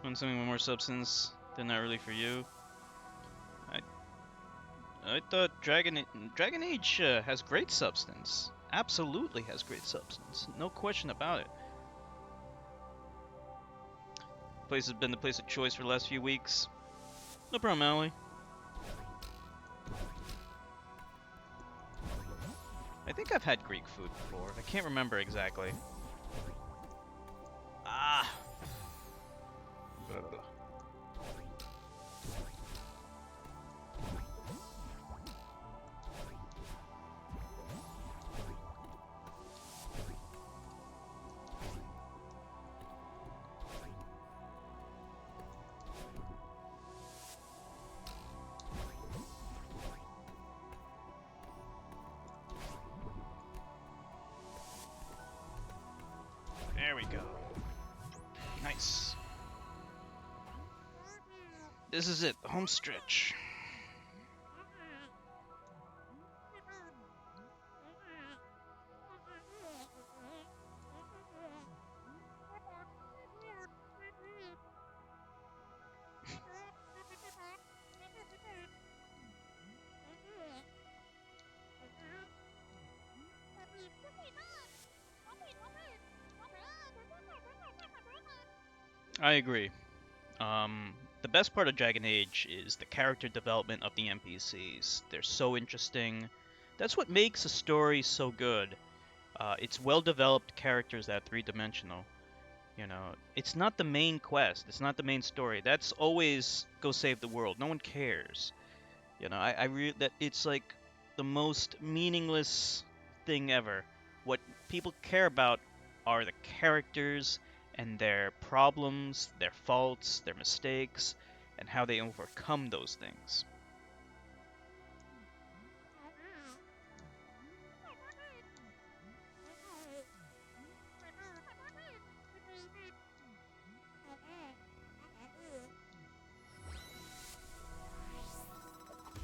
Want something with more substance? They're not really for you. I thought Dragon Age has great substance. Absolutely has great substance. No question about it. Place has been the place of choice for the last few weeks. No problem, Allie. I think I've had Greek food before. I can't remember exactly. Ah. Ugh. There we go. Nice. This is it, the home stretch. I agree. The best part of Dragon Age is the character development of the NPCs. They're so interesting. That's what makes a story so good. It's well-developed characters that are three-dimensional. You know, it's not the main quest. It's not the main story. That's always go save the world. No one cares. You know, that it's like the most meaningless thing ever. What people care about are the characters and their problems, their faults, their mistakes, and how they overcome those things.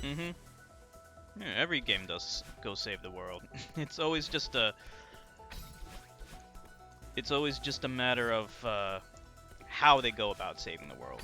Mm-hmm. Yeah, every game does go save the world. It's always just a matter of how they go about saving the world.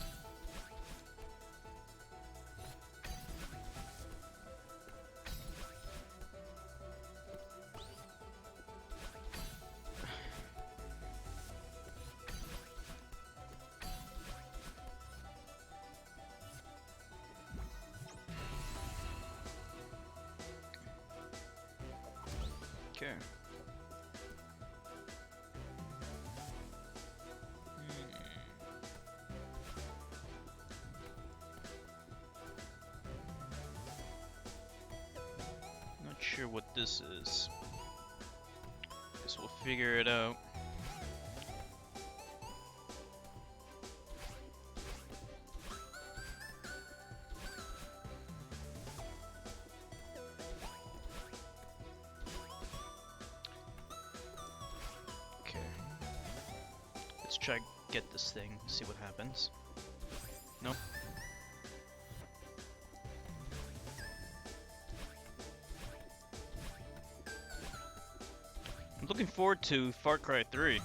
Okay. Not sure what this is. Guess we'll figure it out. Okay. Let's try get this thing, see what happens. Nope. I'm looking forward to Far Cry 3.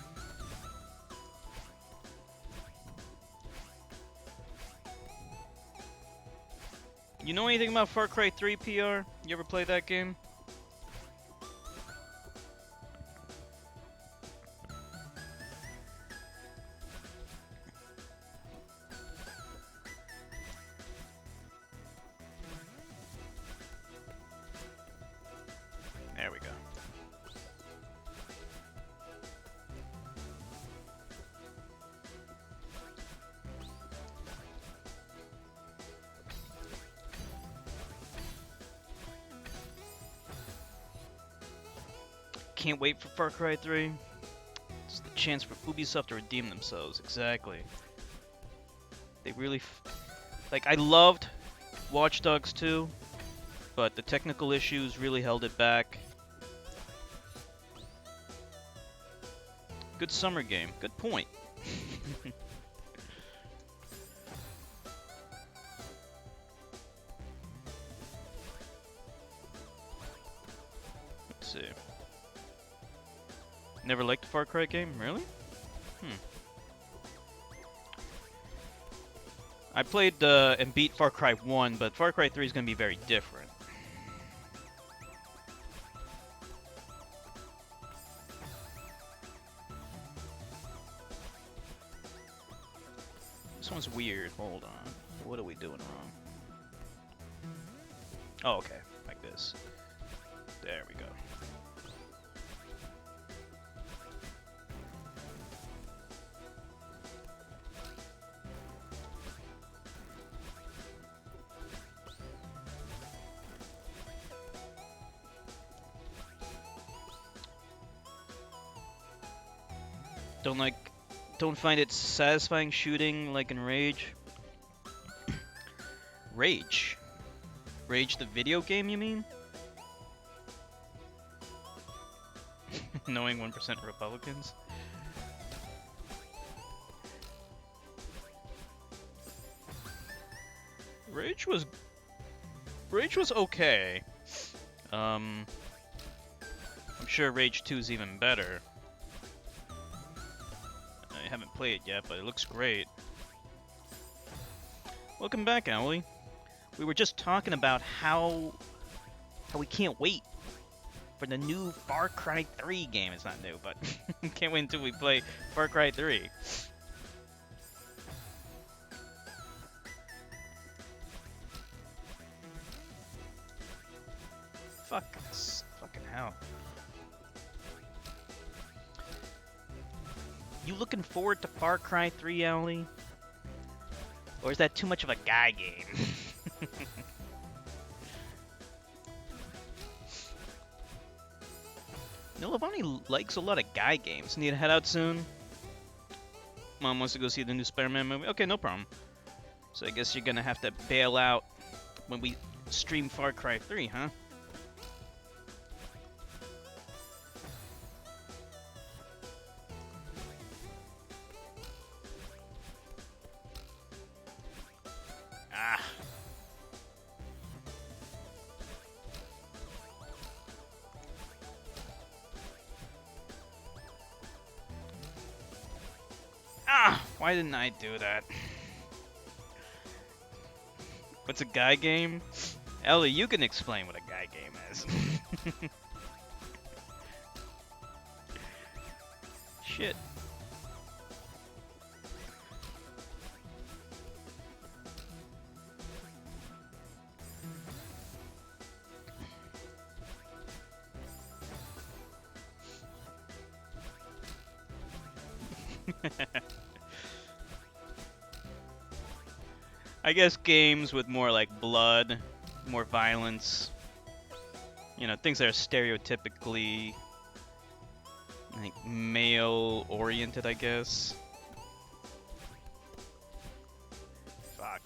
You know anything about Far Cry 3, PR? You ever play that game? There we go. Can't wait for Far Cry 3. It's the chance for Ubisoft to redeem themselves. Exactly. They really... like, I loved Watch Dogs 2, but the technical issues really held it back. Good summer game. Good point. see. Never liked a Far Cry game? Really? I played and beat Far Cry 1, but Far Cry 3 is going to be very different. This one's weird. Hold on. What are we doing wrong? Oh, okay. Like this. There we go. Don't find it satisfying shooting like in Rage. Rage? Rage the video game, you mean? Knowing 1% Republicans? Rage was okay. I'm sure Rage 2 is even better. I haven't played it yet, but it looks great. Welcome back, Owly. We were just talking about how we can't wait for the new Far Cry 3 game. It's not new, but can't wait until we play Far Cry 3. Fucking hell. You looking forward to Far Cry 3, Owly? Or is that too much of a guy game? No, Lavani likes a lot of guy games. Need to head out soon? Mom wants to go see the new Spider-Man movie? Okay, no problem. So I guess you're gonna have to bail out when we stream Far Cry 3, huh? Why didn't I do that? What's a guy game? Ellie, you can explain what a guy game is. Shit. I guess games with more like blood, more violence, you know, things that are stereotypically like male oriented, I guess. Fuck.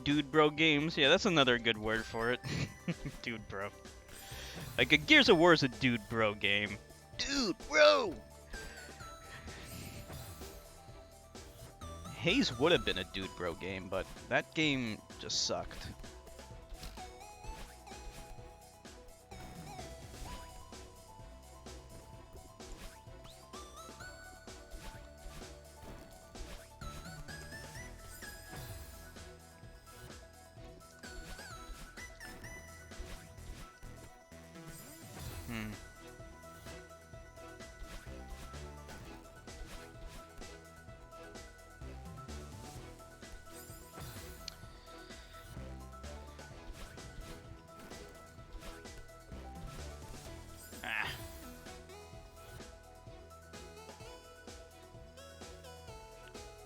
Dude bro games, yeah, that's another good word for it. Dude bro. Like a Gears of War is a dude bro game. Dude bro! Haze would have been a dude bro game, but that game just sucked.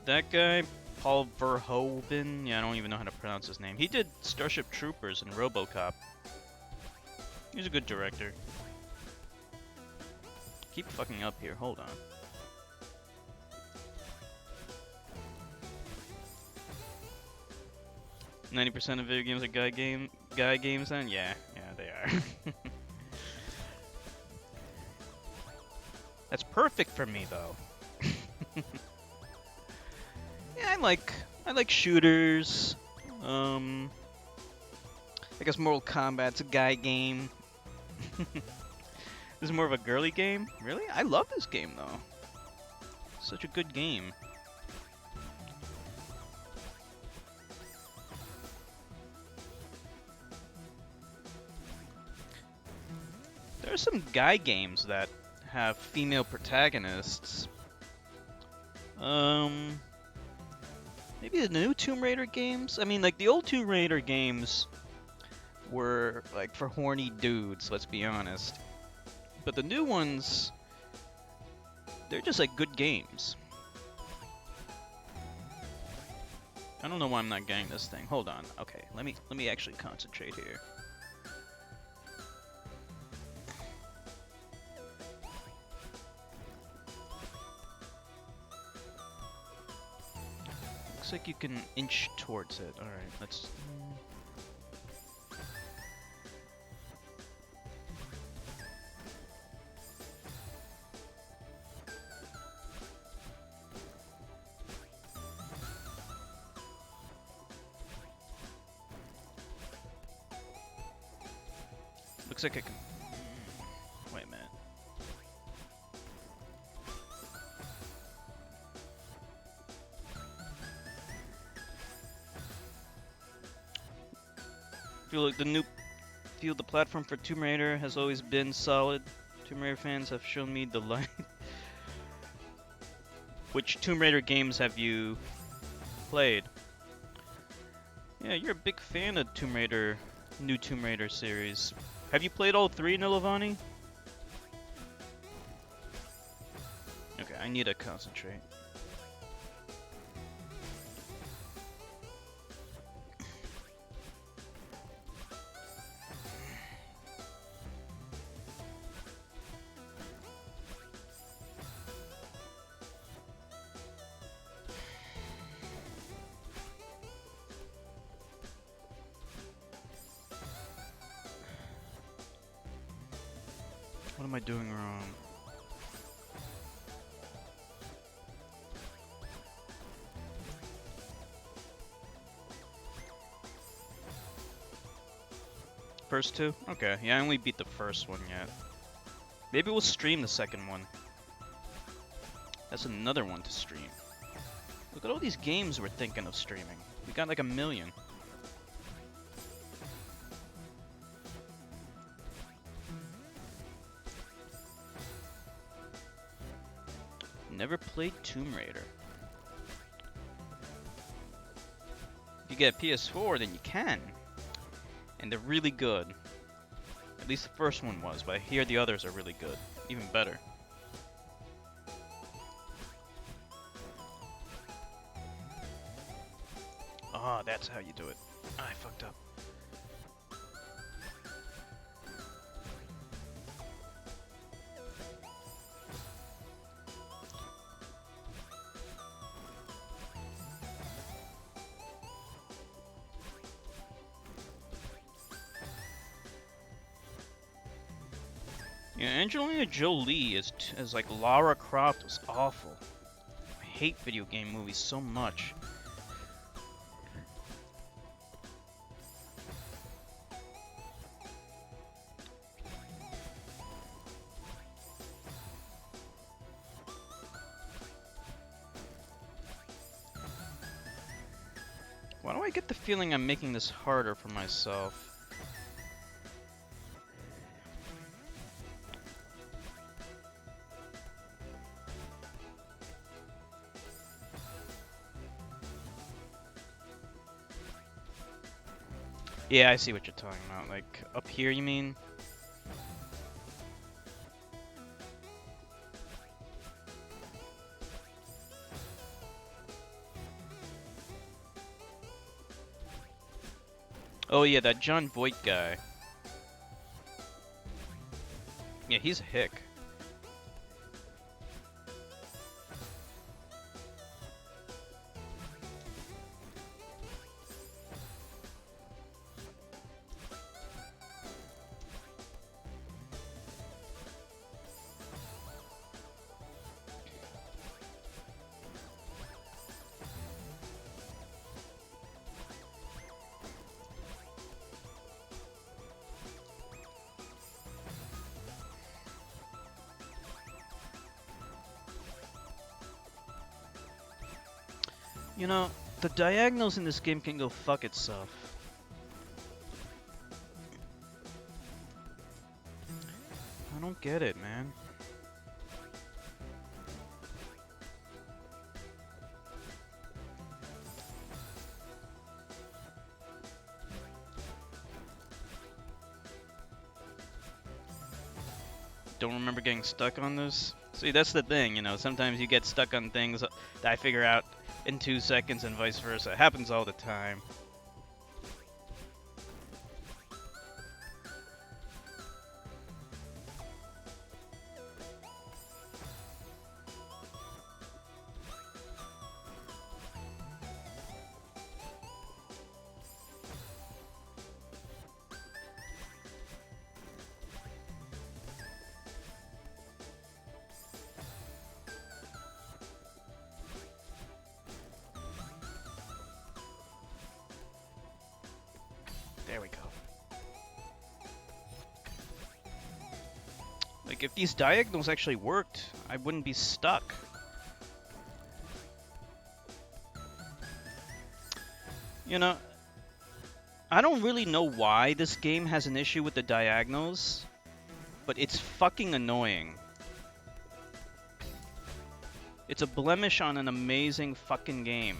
That guy, Paul Verhoeven, yeah, I don't even know how to pronounce his name. He did Starship Troopers and RoboCop. He's a good director. Keep fucking up here, hold on. %90 of video games are guy games then? Yeah, they are. That's perfect for me though. Yeah, I like shooters. Um, I guess Mortal Kombat's a guy game. This is more of a girly game. Really? I love this game though. Such a good game. There are some guy games that have female protagonists. Um, Maybe the new Tomb Raider games? I mean, like, the old Tomb Raider games were, like, for horny dudes, let's be honest. But the new ones, they're just, like, good games. I don't know why I'm not getting this thing. Hold on. Okay, let me actually concentrate here. Looks like you can inch towards it. Alright, let's... Looks like I can... Wait a minute. Feel the platform for Tomb Raider has always been solid. Tomb Raider fans have shown me the light. Which Tomb Raider games have you played? Yeah, you're a big fan of new Tomb Raider series. Have you played all three, Nilavani? Okay, I need to concentrate. What am I doing wrong? First two? Okay, yeah, I only beat the first one yet. Maybe we'll stream the second one. That's another one to stream. Look at all these games we're thinking of streaming. We got like 1 million. Never played Tomb Raider. If you get PS4, then you can. And they're really good. At least the first one was, but I hear the others are really good. Even better. Ah, that's how you do it. I fucked up. Yeah, Angelina Jolie as like Lara Croft was awful. I hate video game movies so much. Why do I get the feeling I'm making this harder for myself? Yeah, I see what you're talking about. Like, up here, you mean? Oh yeah, that John Voight guy. Yeah, he's a hick. You know, the diagonals in this game can go fuck itself. I don't get it, man. Don't remember getting stuck on this. See, that's the thing, you know, sometimes you get stuck on things that I figure out in 2 seconds and vice versa. It happens all the time. There we go. Like, if these diagonals actually worked, I wouldn't be stuck. You know, I don't really know why this game has an issue with the diagonals, but it's fucking annoying. It's a blemish on an amazing fucking game.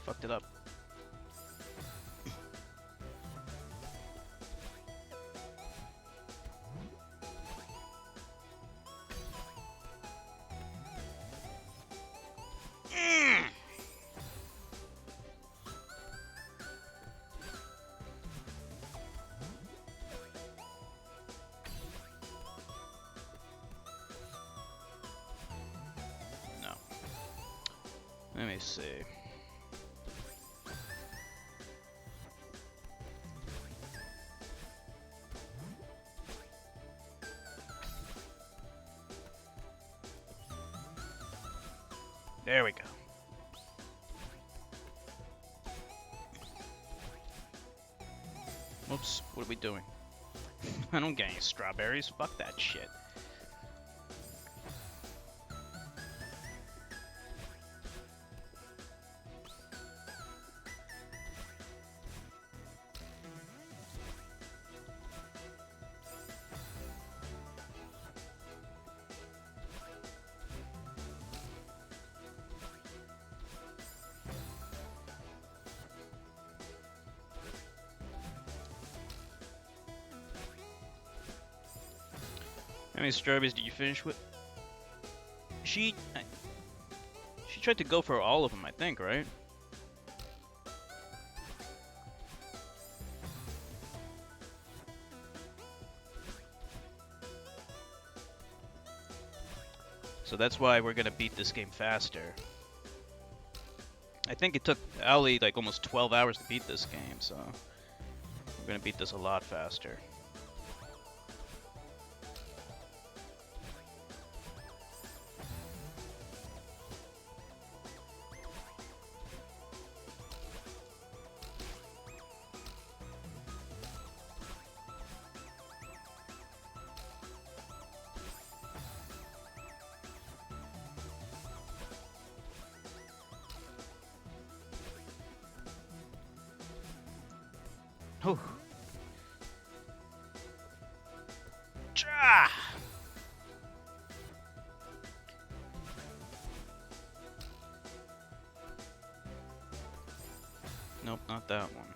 Fucked it up. No. Let me see. There we go. Whoops, what are we doing? I don't get any strawberries. Fuck that shit. How many strawberries did you finish with? She tried to go for all of them, I think, right? So that's why we're gonna beat this game faster. I think it took Ali like almost 12 hours to beat this game, so we're gonna beat this a lot faster. Oh. Cha! Nope, not that one.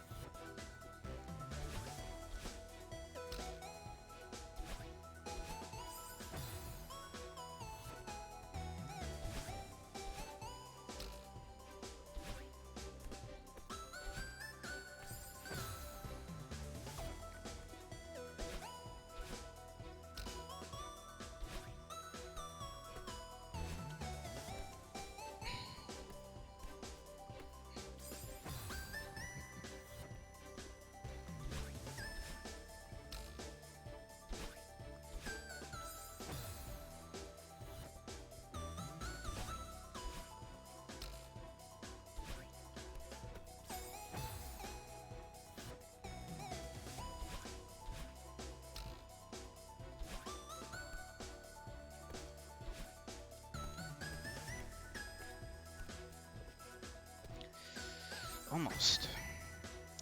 Almost.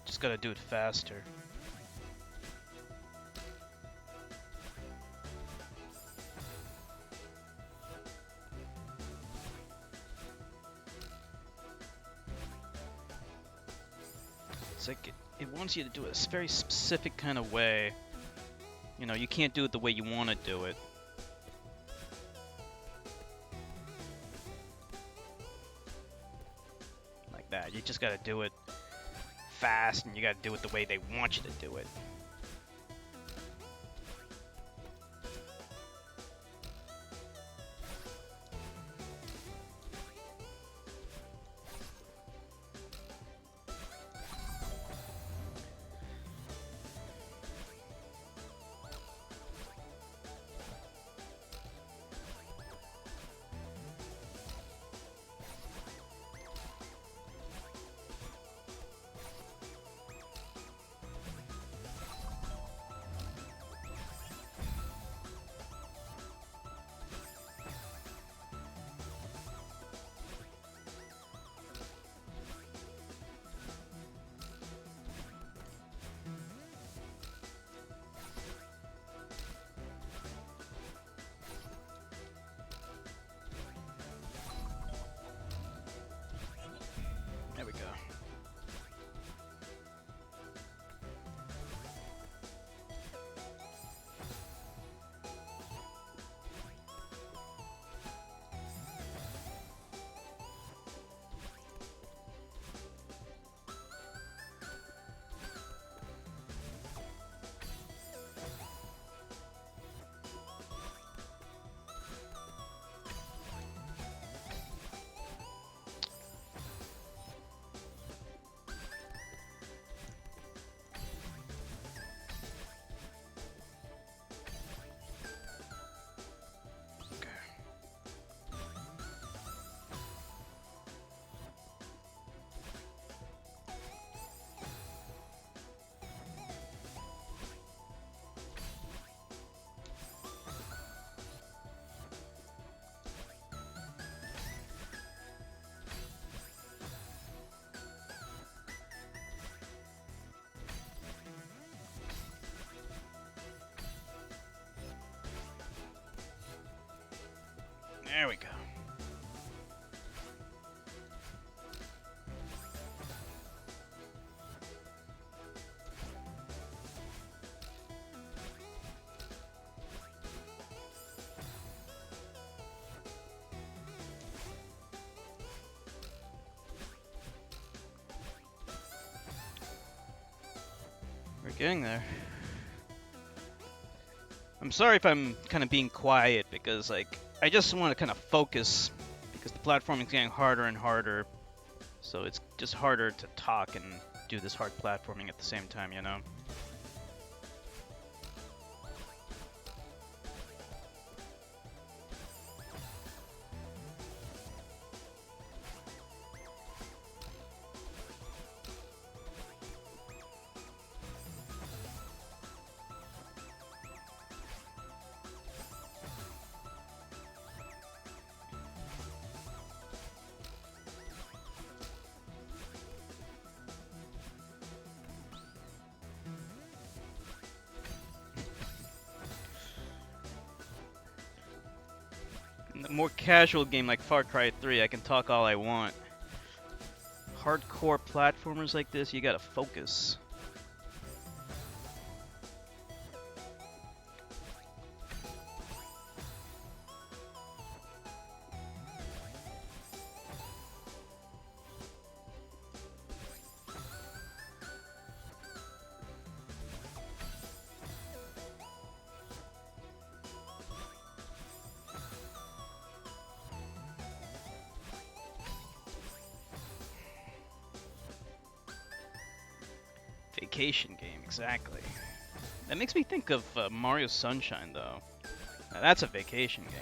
Just gotta do it faster. It's like it wants you to do it a very specific kind of way. You know, you can't do it the way you want to do it. Like that. You just gotta do it fast, and you gotta do it the way they want you to do it. There we go. There we go. We're getting there. I'm sorry if I'm kind of being quiet because, like, I just want to kind of focus because the platforming is getting harder and harder. So it's just harder to talk and do this hard platforming at the same time, you know? more casual game like Far Cry 3, I can talk all I want. Hardcore platformers like this, you gotta focus. Vacation game, exactly. That makes me think of Mario Sunshine, though. Now, that's a vacation game.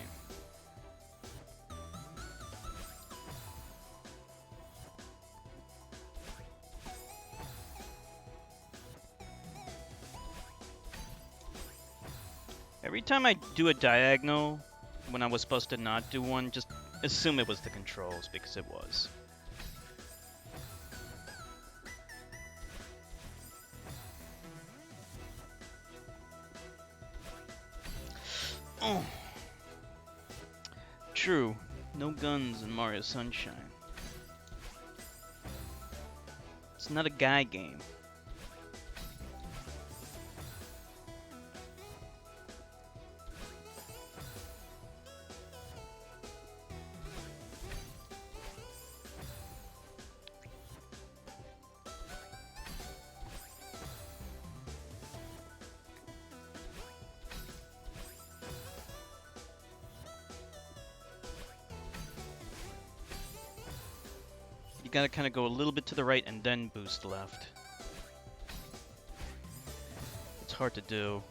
Every time I do a diagonal, when I was supposed to not do one, just assume it was the controls, because it was. Oh. True. No guns in Mario Sunshine. It's not a guy game. You gotta kind of go a little bit to the right and then boost left. It's hard to do.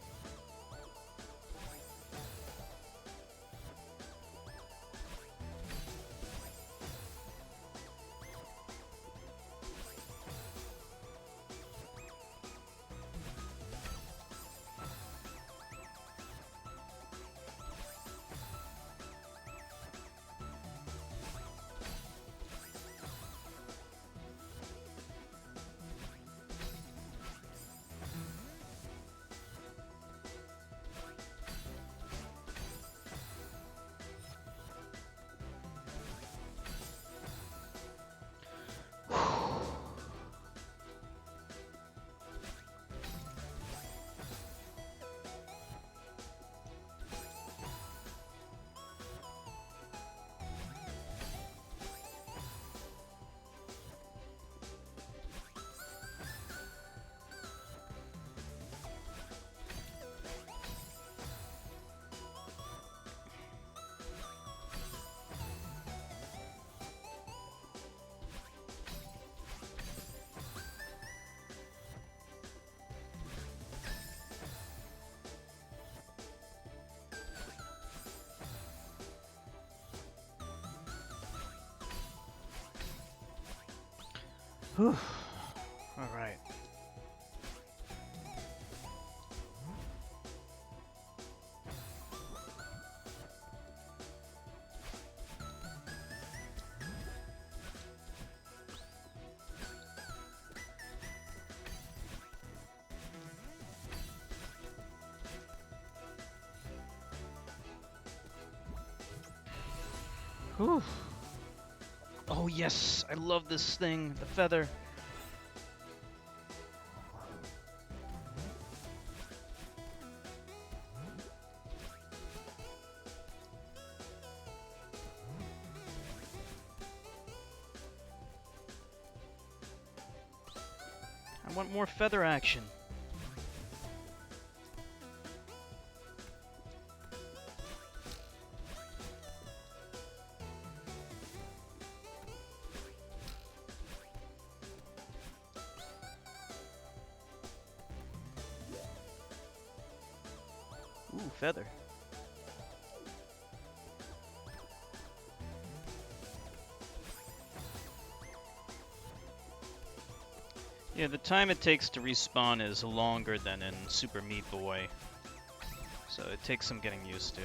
Whew. All right. Whew. Oh yes, I love this thing, the feather. I want more feather action. Ooh, feather. Yeah, the time it takes to respawn is longer than in Super Meat Boy. So it takes some getting used to.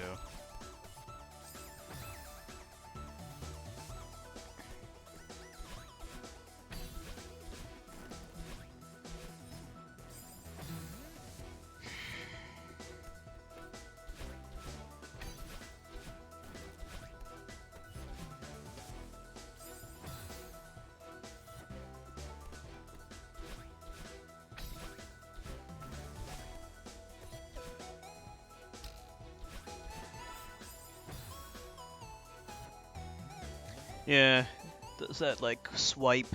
Yeah, does that like swipe,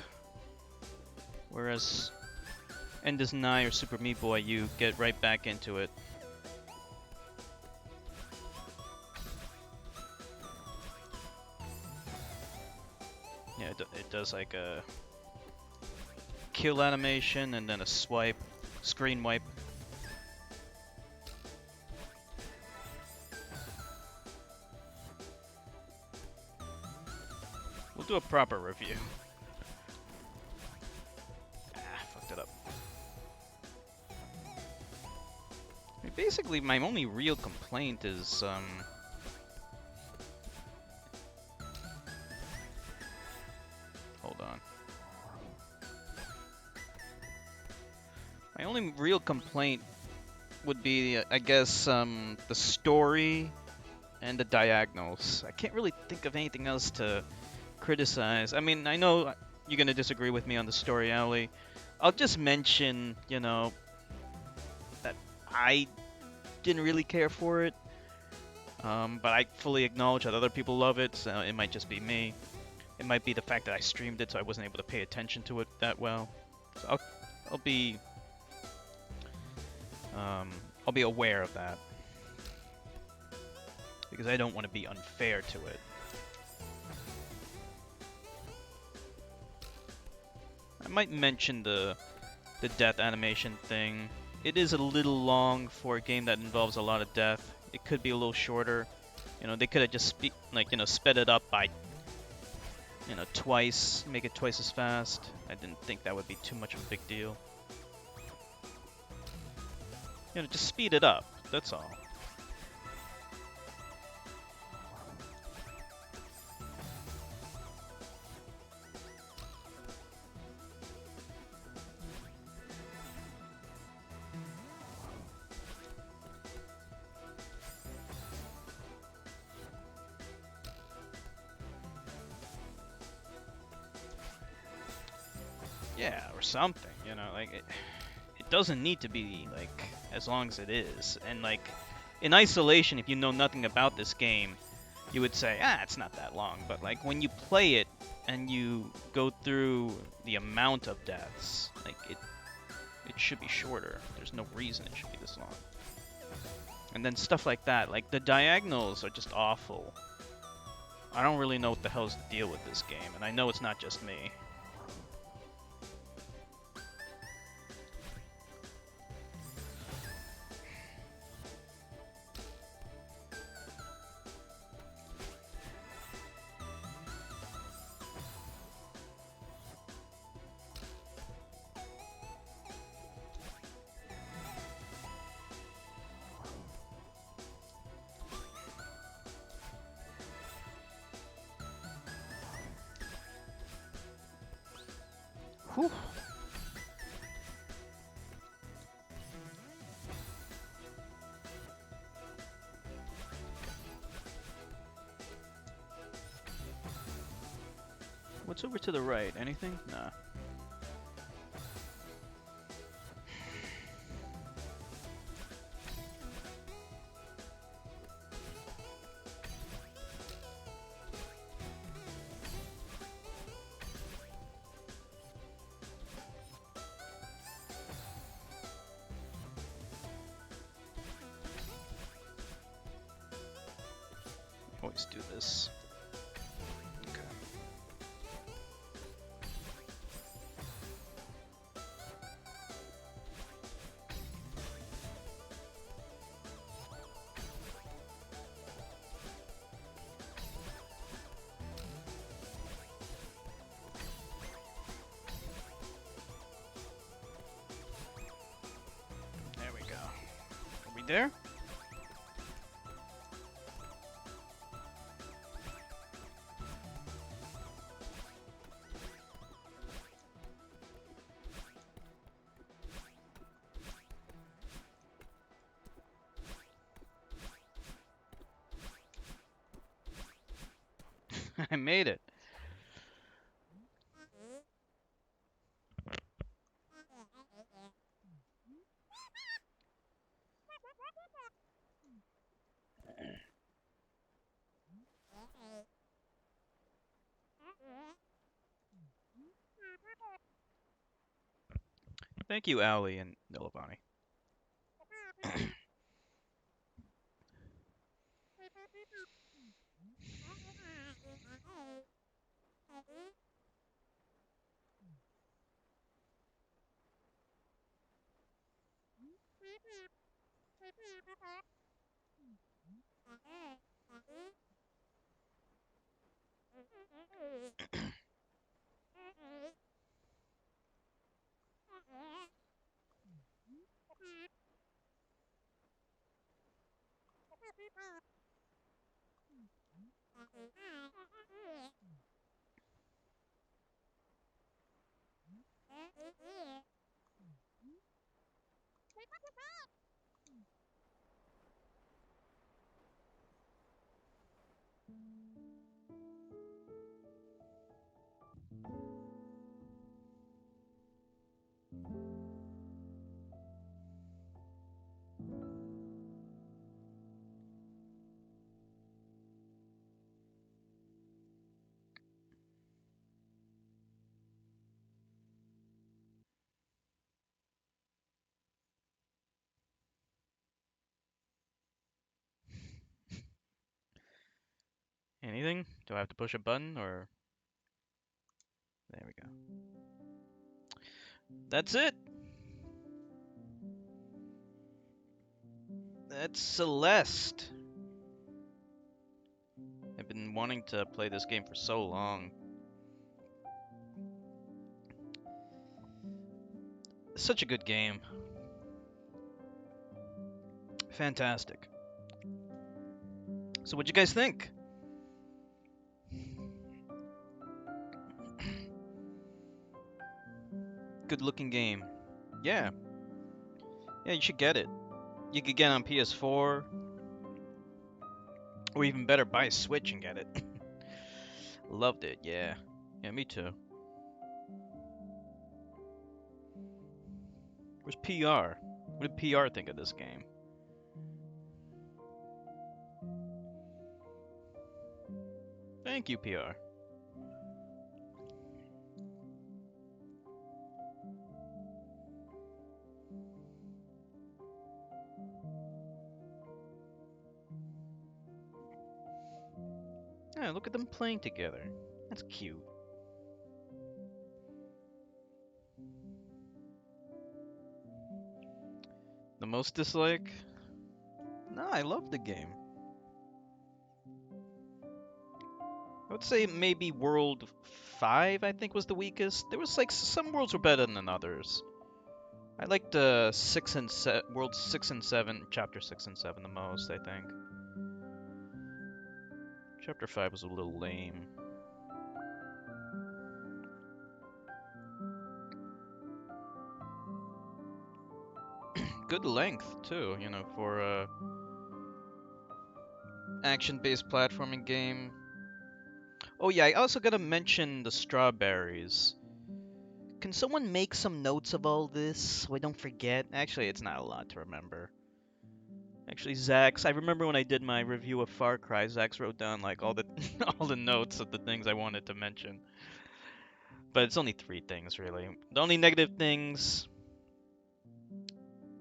whereas Endless Nye or Super Meat Boy, you get right back into it. Yeah, it does like a kill animation and then a swipe, screen wipe. We'll do a proper review. Ah, fucked it up. I mean, basically, my only real complaint is, hold on. My only real complaint would be, I guess, the story and the diagonals. I can't really think of anything else to criticize. I mean, I know you're gonna disagree with me on the story, Alley. I'll just mention, you know, that I didn't really care for it, but I fully acknowledge that other people love it, so it might just be me. It might be the fact that I streamed it, so I wasn't able to pay attention to it that well. So I'll be, I'll be aware of that because I don't want to be unfair to it. I might mention the death animation thing. It is a little long for a game that involves a lot of death. It could be a little shorter. You know, they could have just sped it up by twice, make it twice as fast. I didn't think that would be too much of a big deal. You know, just speed it up. That's all. Yeah, or something, you know, like it doesn't need to be like as long as it is. And like in isolation, if you know nothing about this game, you would say, ah, it's not that long. But like when you play it and you go through the amount of deaths, like it should be shorter. There's no reason it should be this long. And then stuff like that, like the diagonals are just awful. I don't really know what the hell's the deal with this game, and I know it's not just me. Whew. What's over to the right? Anything? Nah. Always do this. Okay. There we go. Are we there? I made it. Thank you, Ali and Nilavani. Anything? Do I have to push a button or? There we go. That's it. That's Celeste. I've been wanting to play this game for so long. Such a good game. Fantastic. So what'd you guys think? Good looking game. Yeah. Yeah, you should get it. You could get it on PS4. Or even better, buy a Switch and get it. Loved it, yeah. Yeah, me too. Where's PR? What did PR think of this game? Thank you, PR. Yeah, look at them playing together. That's cute. The most dislike? No, I love the game. I would say maybe World 5, I think, was the weakest. There was like some worlds were better than others. I liked World 6 and 7, Chapter 6 and 7 the most, I think. Chapter 5 was a little lame. Good length, too, you know, for a action-based platforming game. Oh yeah, I also gotta mention the strawberries. Can someone make some notes of all this so I don't forget? Actually, it's not a lot to remember. Actually, Zax, I remember when I did my review of Far Cry, Zax wrote down like all the all the notes of the things I wanted to mention. But it's only 3 things really. The only negative things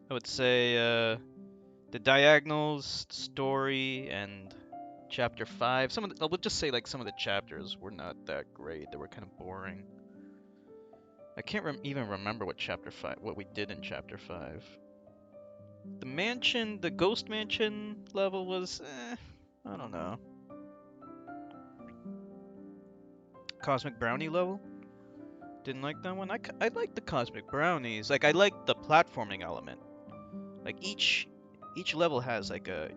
I would say the diagonals, story, and chapter 5. I would just say like some of the chapters were not that great. They were kind of boring. I can't even remember what we did in chapter 5. The mansion, the ghost mansion level was, I don't know. Cosmic Brownie level? Didn't like that one. I like the Cosmic Brownies. Like, I like the platforming element. Like, each level has like a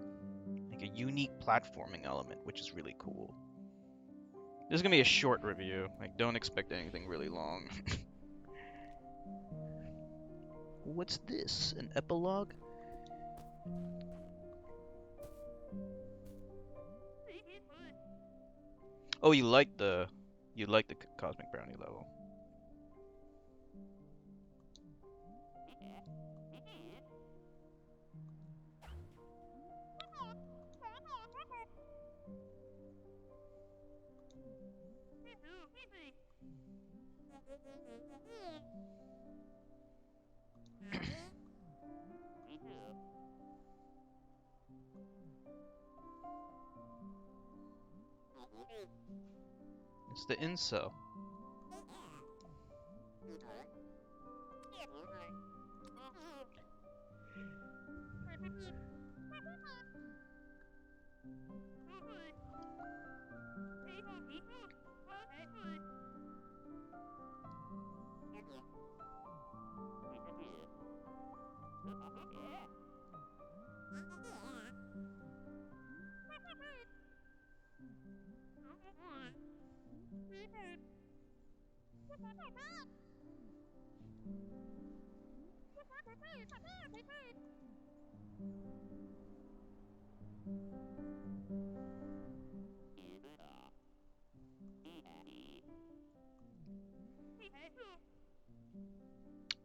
unique platforming element, which is really cool. This is gonna be a short review. Like, don't expect anything really long. What's this? An epilogue? Oh, you like the Cosmic Brownie level. It's the incel.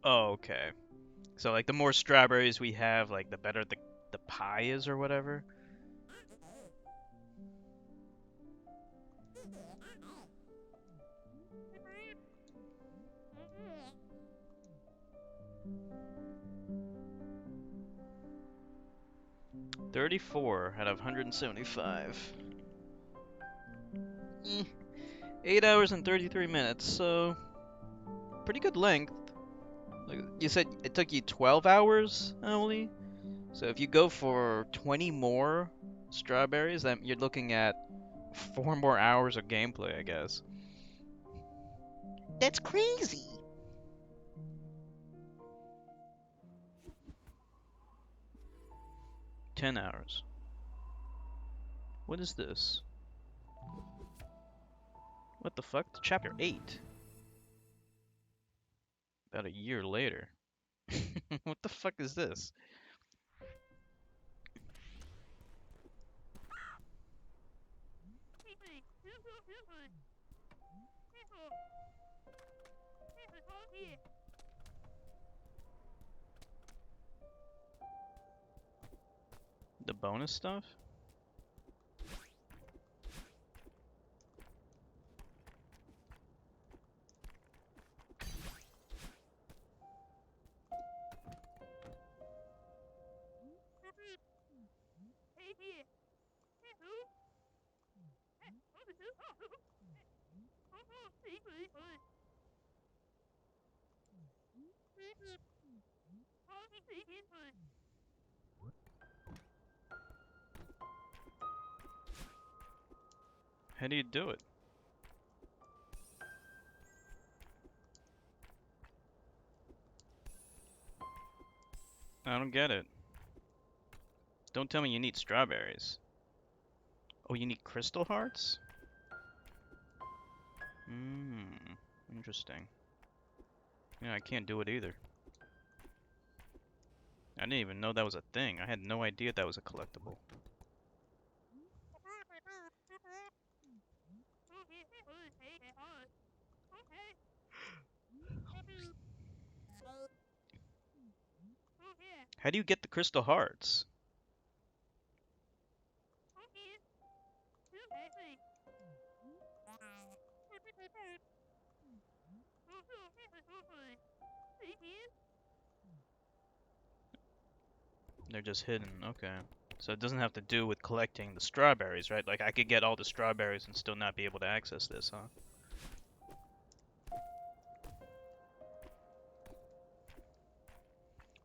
Oh, okay. So like the more strawberries we have, like the better the pie is or whatever. 34 out of 175. 8 hours and 33 minutes, so pretty good length. Like you said it took you 12 hours, Emily? So if you go for 20 more strawberries, then you're looking at 4 more hours of gameplay, I guess. That's crazy. 10 hours. What is this? What the fuck? Chapter 8. About a year later. What the fuck is this? The bonus stuff? How do you do it? I don't get it. Don't tell me you need strawberries. Oh, you need crystal hearts? Interesting. Yeah, I can't do it either. I didn't even know that was a thing. I had no idea that was a collectible. How do you get the crystal hearts? They're just hidden, okay. So it doesn't have to do with collecting the strawberries, right? Like I could get all the strawberries and still not be able to access this, huh?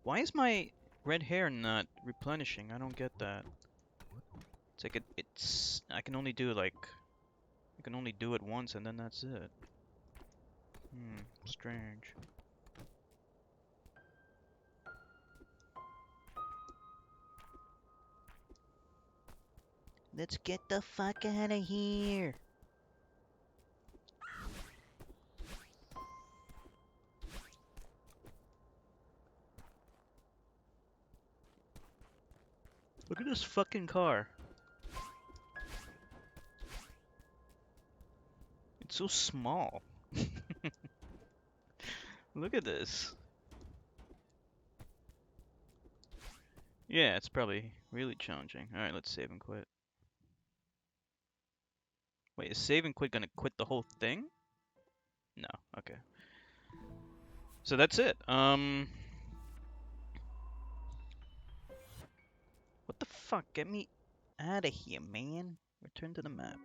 Why is my red hair not replenishing? I don't get that. It's like I can only do it once and then that's it. Strange. Let's get the fuck out of here. Look at this fucking car. It's so small. Look at this. Yeah, it's probably really challenging. Alright, let's save and quit. Wait, is save and quit gonna quit the whole thing? No, okay. So that's it. What the fuck? Get me out of here, man. Return to the map.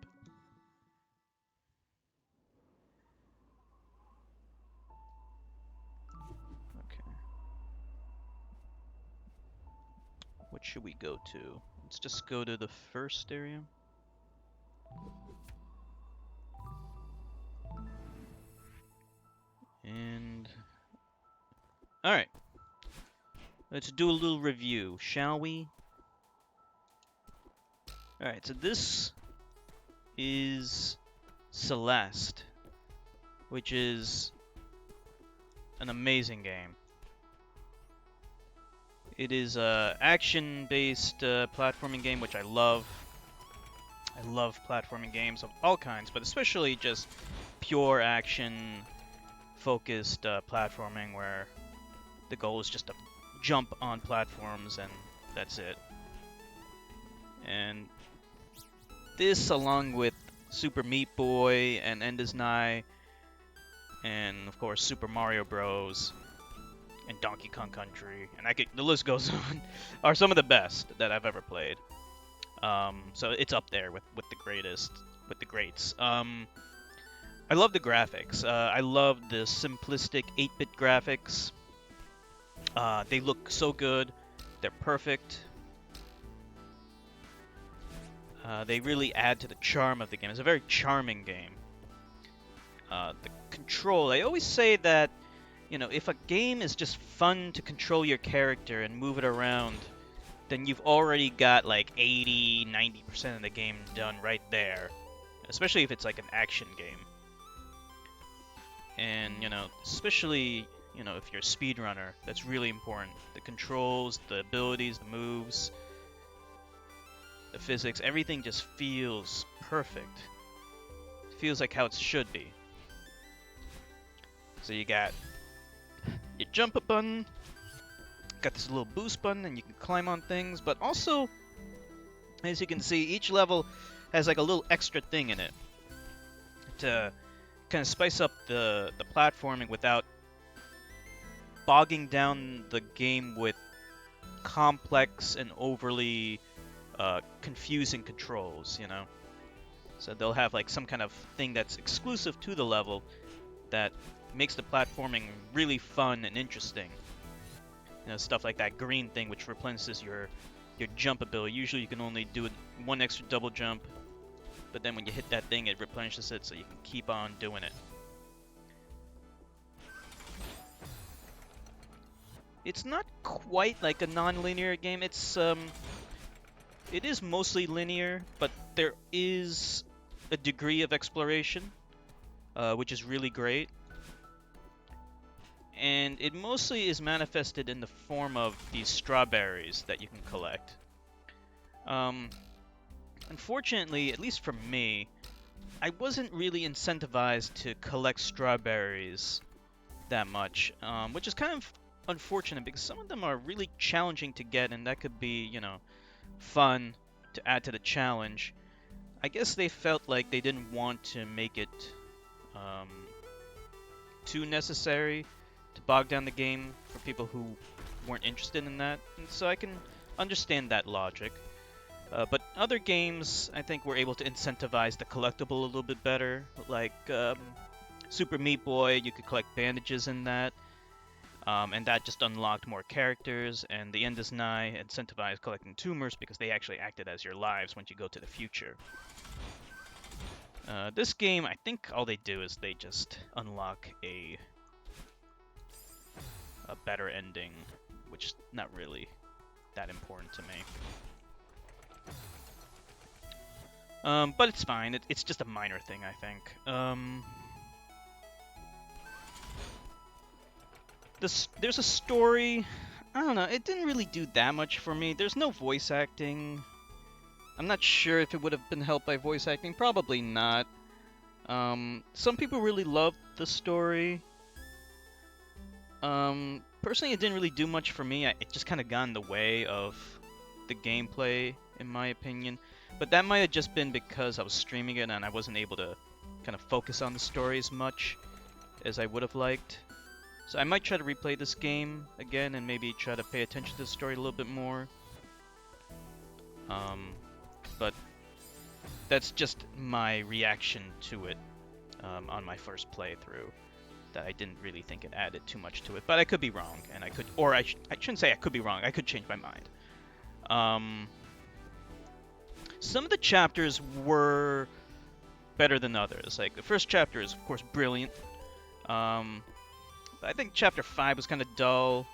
what should we go to? Let's just go to the first area. And alright. Let's do a little review, shall we? Alright, so this is Celeste, which is an amazing game. It is a action-based platforming game, which I love. I love platforming games of all kinds, but especially just pure action-focused platforming where the goal is just to jump on platforms and that's it. And this, along with Super Meat Boy and Endless Nigh, and of course Super Mario Bros. And Donkey Kong Country, and the list goes on, are some of the best that I've ever played. So it's up there with the greatest, with the greats. I love the graphics. I love the simplistic 8-bit graphics. They look so good. They're perfect. They really add to the charm of the game. It's a very charming game. The control, I always say that, you know, if a game is just fun to control your character and move it around, then you've already got like 80-90% of the game done right there. Especially if it's like an action game. And, you know, especially, you know, if you're a speedrunner, that's really important. The controls, the abilities, the moves, the physics, everything just feels perfect. It feels like how it should be. So you got your jump up button, got this little boost button, and you can climb on things, but also, as you can see, each level has like a little extra thing in it to kind of spice up the platforming without bogging down the game with complex and overly confusing controls, you know? So they'll have like some kind of thing that's exclusive to the level that makes the platforming really fun and interesting. You know, stuff like that green thing which replenishes your jump ability. Usually you can only do one extra double jump, but then when you hit that thing it replenishes it so you can keep on doing it. It's not quite like a non-linear game. It is mostly linear, but there is a degree of exploration, which is really great. And it mostly is manifested in the form of these strawberries that you can collect. Unfortunately, at least for me, I wasn't really incentivized to collect strawberries that much, which is kind of unfortunate because some of them are really challenging to get, and that could be, you know, fun to add to the challenge. I guess they felt like they didn't want to make it too necessary to bog down the game for people who weren't interested in that, and so I can understand that logic. But other games, I think, were able to incentivize the collectible a little bit better, like Super Meat Boy. You could collect bandages in that, and that just unlocked more characters, and the Endless Nigh incentivized collecting tumors because they actually acted as your lives once you go to the future. This game, I think all they do is they just unlock a better ending, which is not really that important to me. But it's fine. It's just a minor thing, I think. There's a story. I don't know. It didn't really do that much for me. There's no voice acting. I'm not sure if it would have been helped by voice acting. Probably not. Some people really loved the story. Personally, it didn't really do much for me. It just kind of got in the way of the gameplay, in my opinion. But that might have just been because I was streaming it and I wasn't able to kind of focus on the story as much as I would have liked. So I might try to replay this game again and maybe try to pay attention to the story a little bit more. But that's just my reaction to it on my first playthrough. That I didn't really think it added too much to it, but I could be wrong, and I shouldn't say I could be wrong. I could change my mind. Um, some of the chapters were better than others. Like the first chapter is of course brilliant. I think chapter 5 was kind of dull.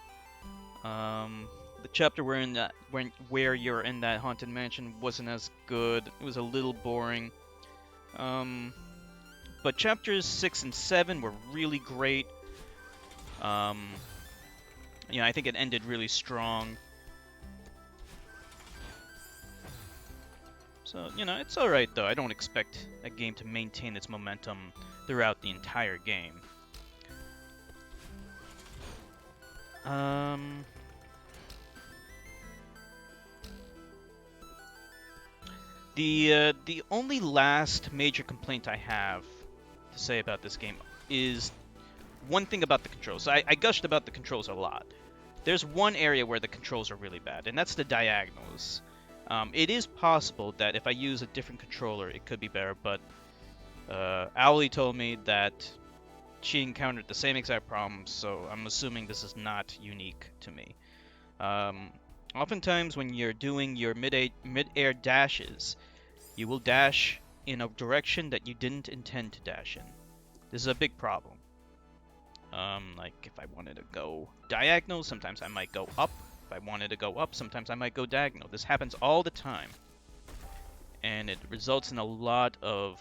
The chapter where you're in that haunted mansion wasn't as good. It was a little boring. Um, but chapters 6 and 7 were really great. Um, I think it ended really strong. So, it's alright though. I don't expect a game to maintain its momentum throughout the entire game. The only last major complaint I have to say about this game is one thing about the controls. I gushed about the controls a lot. There's one area where the controls are really bad, and that's the diagonals. It is possible that if I use a different controller, it could be better, but Owlie told me that she encountered the same exact problems, so I'm assuming this is not unique to me. Oftentimes, when you're doing your mid-air dashes, you will dash in a direction that you didn't intend to dash in. This is a big problem. Like if I wanted to go diagonal, sometimes I might go up. If I wanted to go up, sometimes I might go diagonal. This happens all the time. And it results in a lot of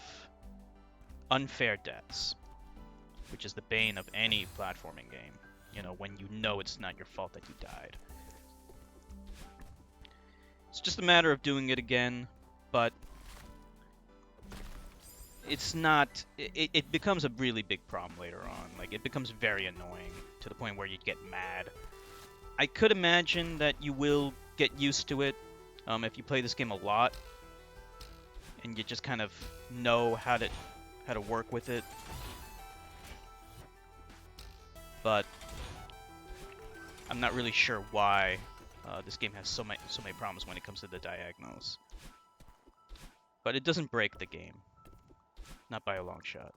unfair deaths, which is the bane of any platforming game. When you know it's not your fault that you died. It's just a matter of doing it again, but it's not. It becomes a really big problem later on. Like, it becomes very annoying to the point where you get mad. I could imagine that you will get used to it if you play this game a lot, and you just kind of know how to work with it. But I'm not really sure why this game has so many problems when it comes to the diagonals. But it doesn't break the game. Not by a long shot.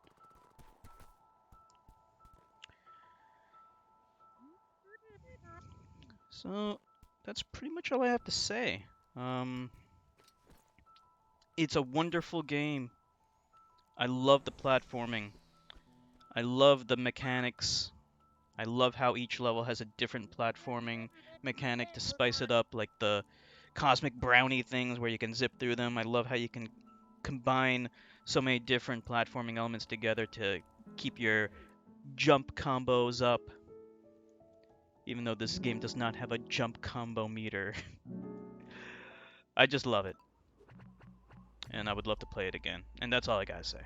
So, that's pretty much all I have to say. It's a wonderful game. I love the platforming. I love the mechanics. I love how each level has a different platforming mechanic to spice it up, like the cosmic brownie things where you can zip through them. I love how you can combine so many different platforming elements together to keep your jump combos up. Even though this game does not have a jump combo meter. I just love it. And I would love to play it again. And that's all I gotta say.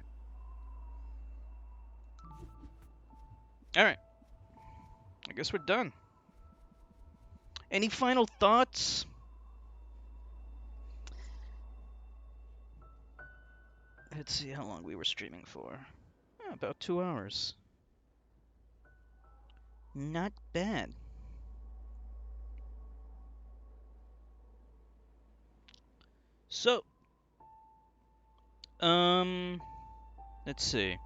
Alright. I guess we're done. Any final thoughts? Let's see how long we were streaming for. About 2 hours. Not bad. So, let's see.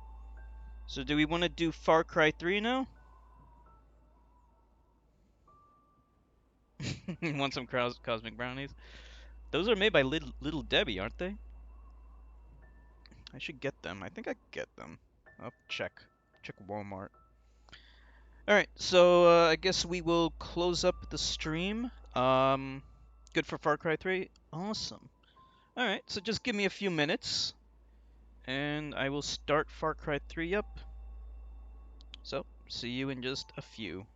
So do we want to do Far Cry 3 now? Want some cosmic brownies? Those are made by Little Debbie, aren't they? I should get them. I think I get them. I'll check. Check Walmart. Alright, so I guess we will close up the stream. Good for Far Cry 3? Awesome. Alright, so just give me a few minutes, and I will start Far Cry 3 up. So, see you in just a few.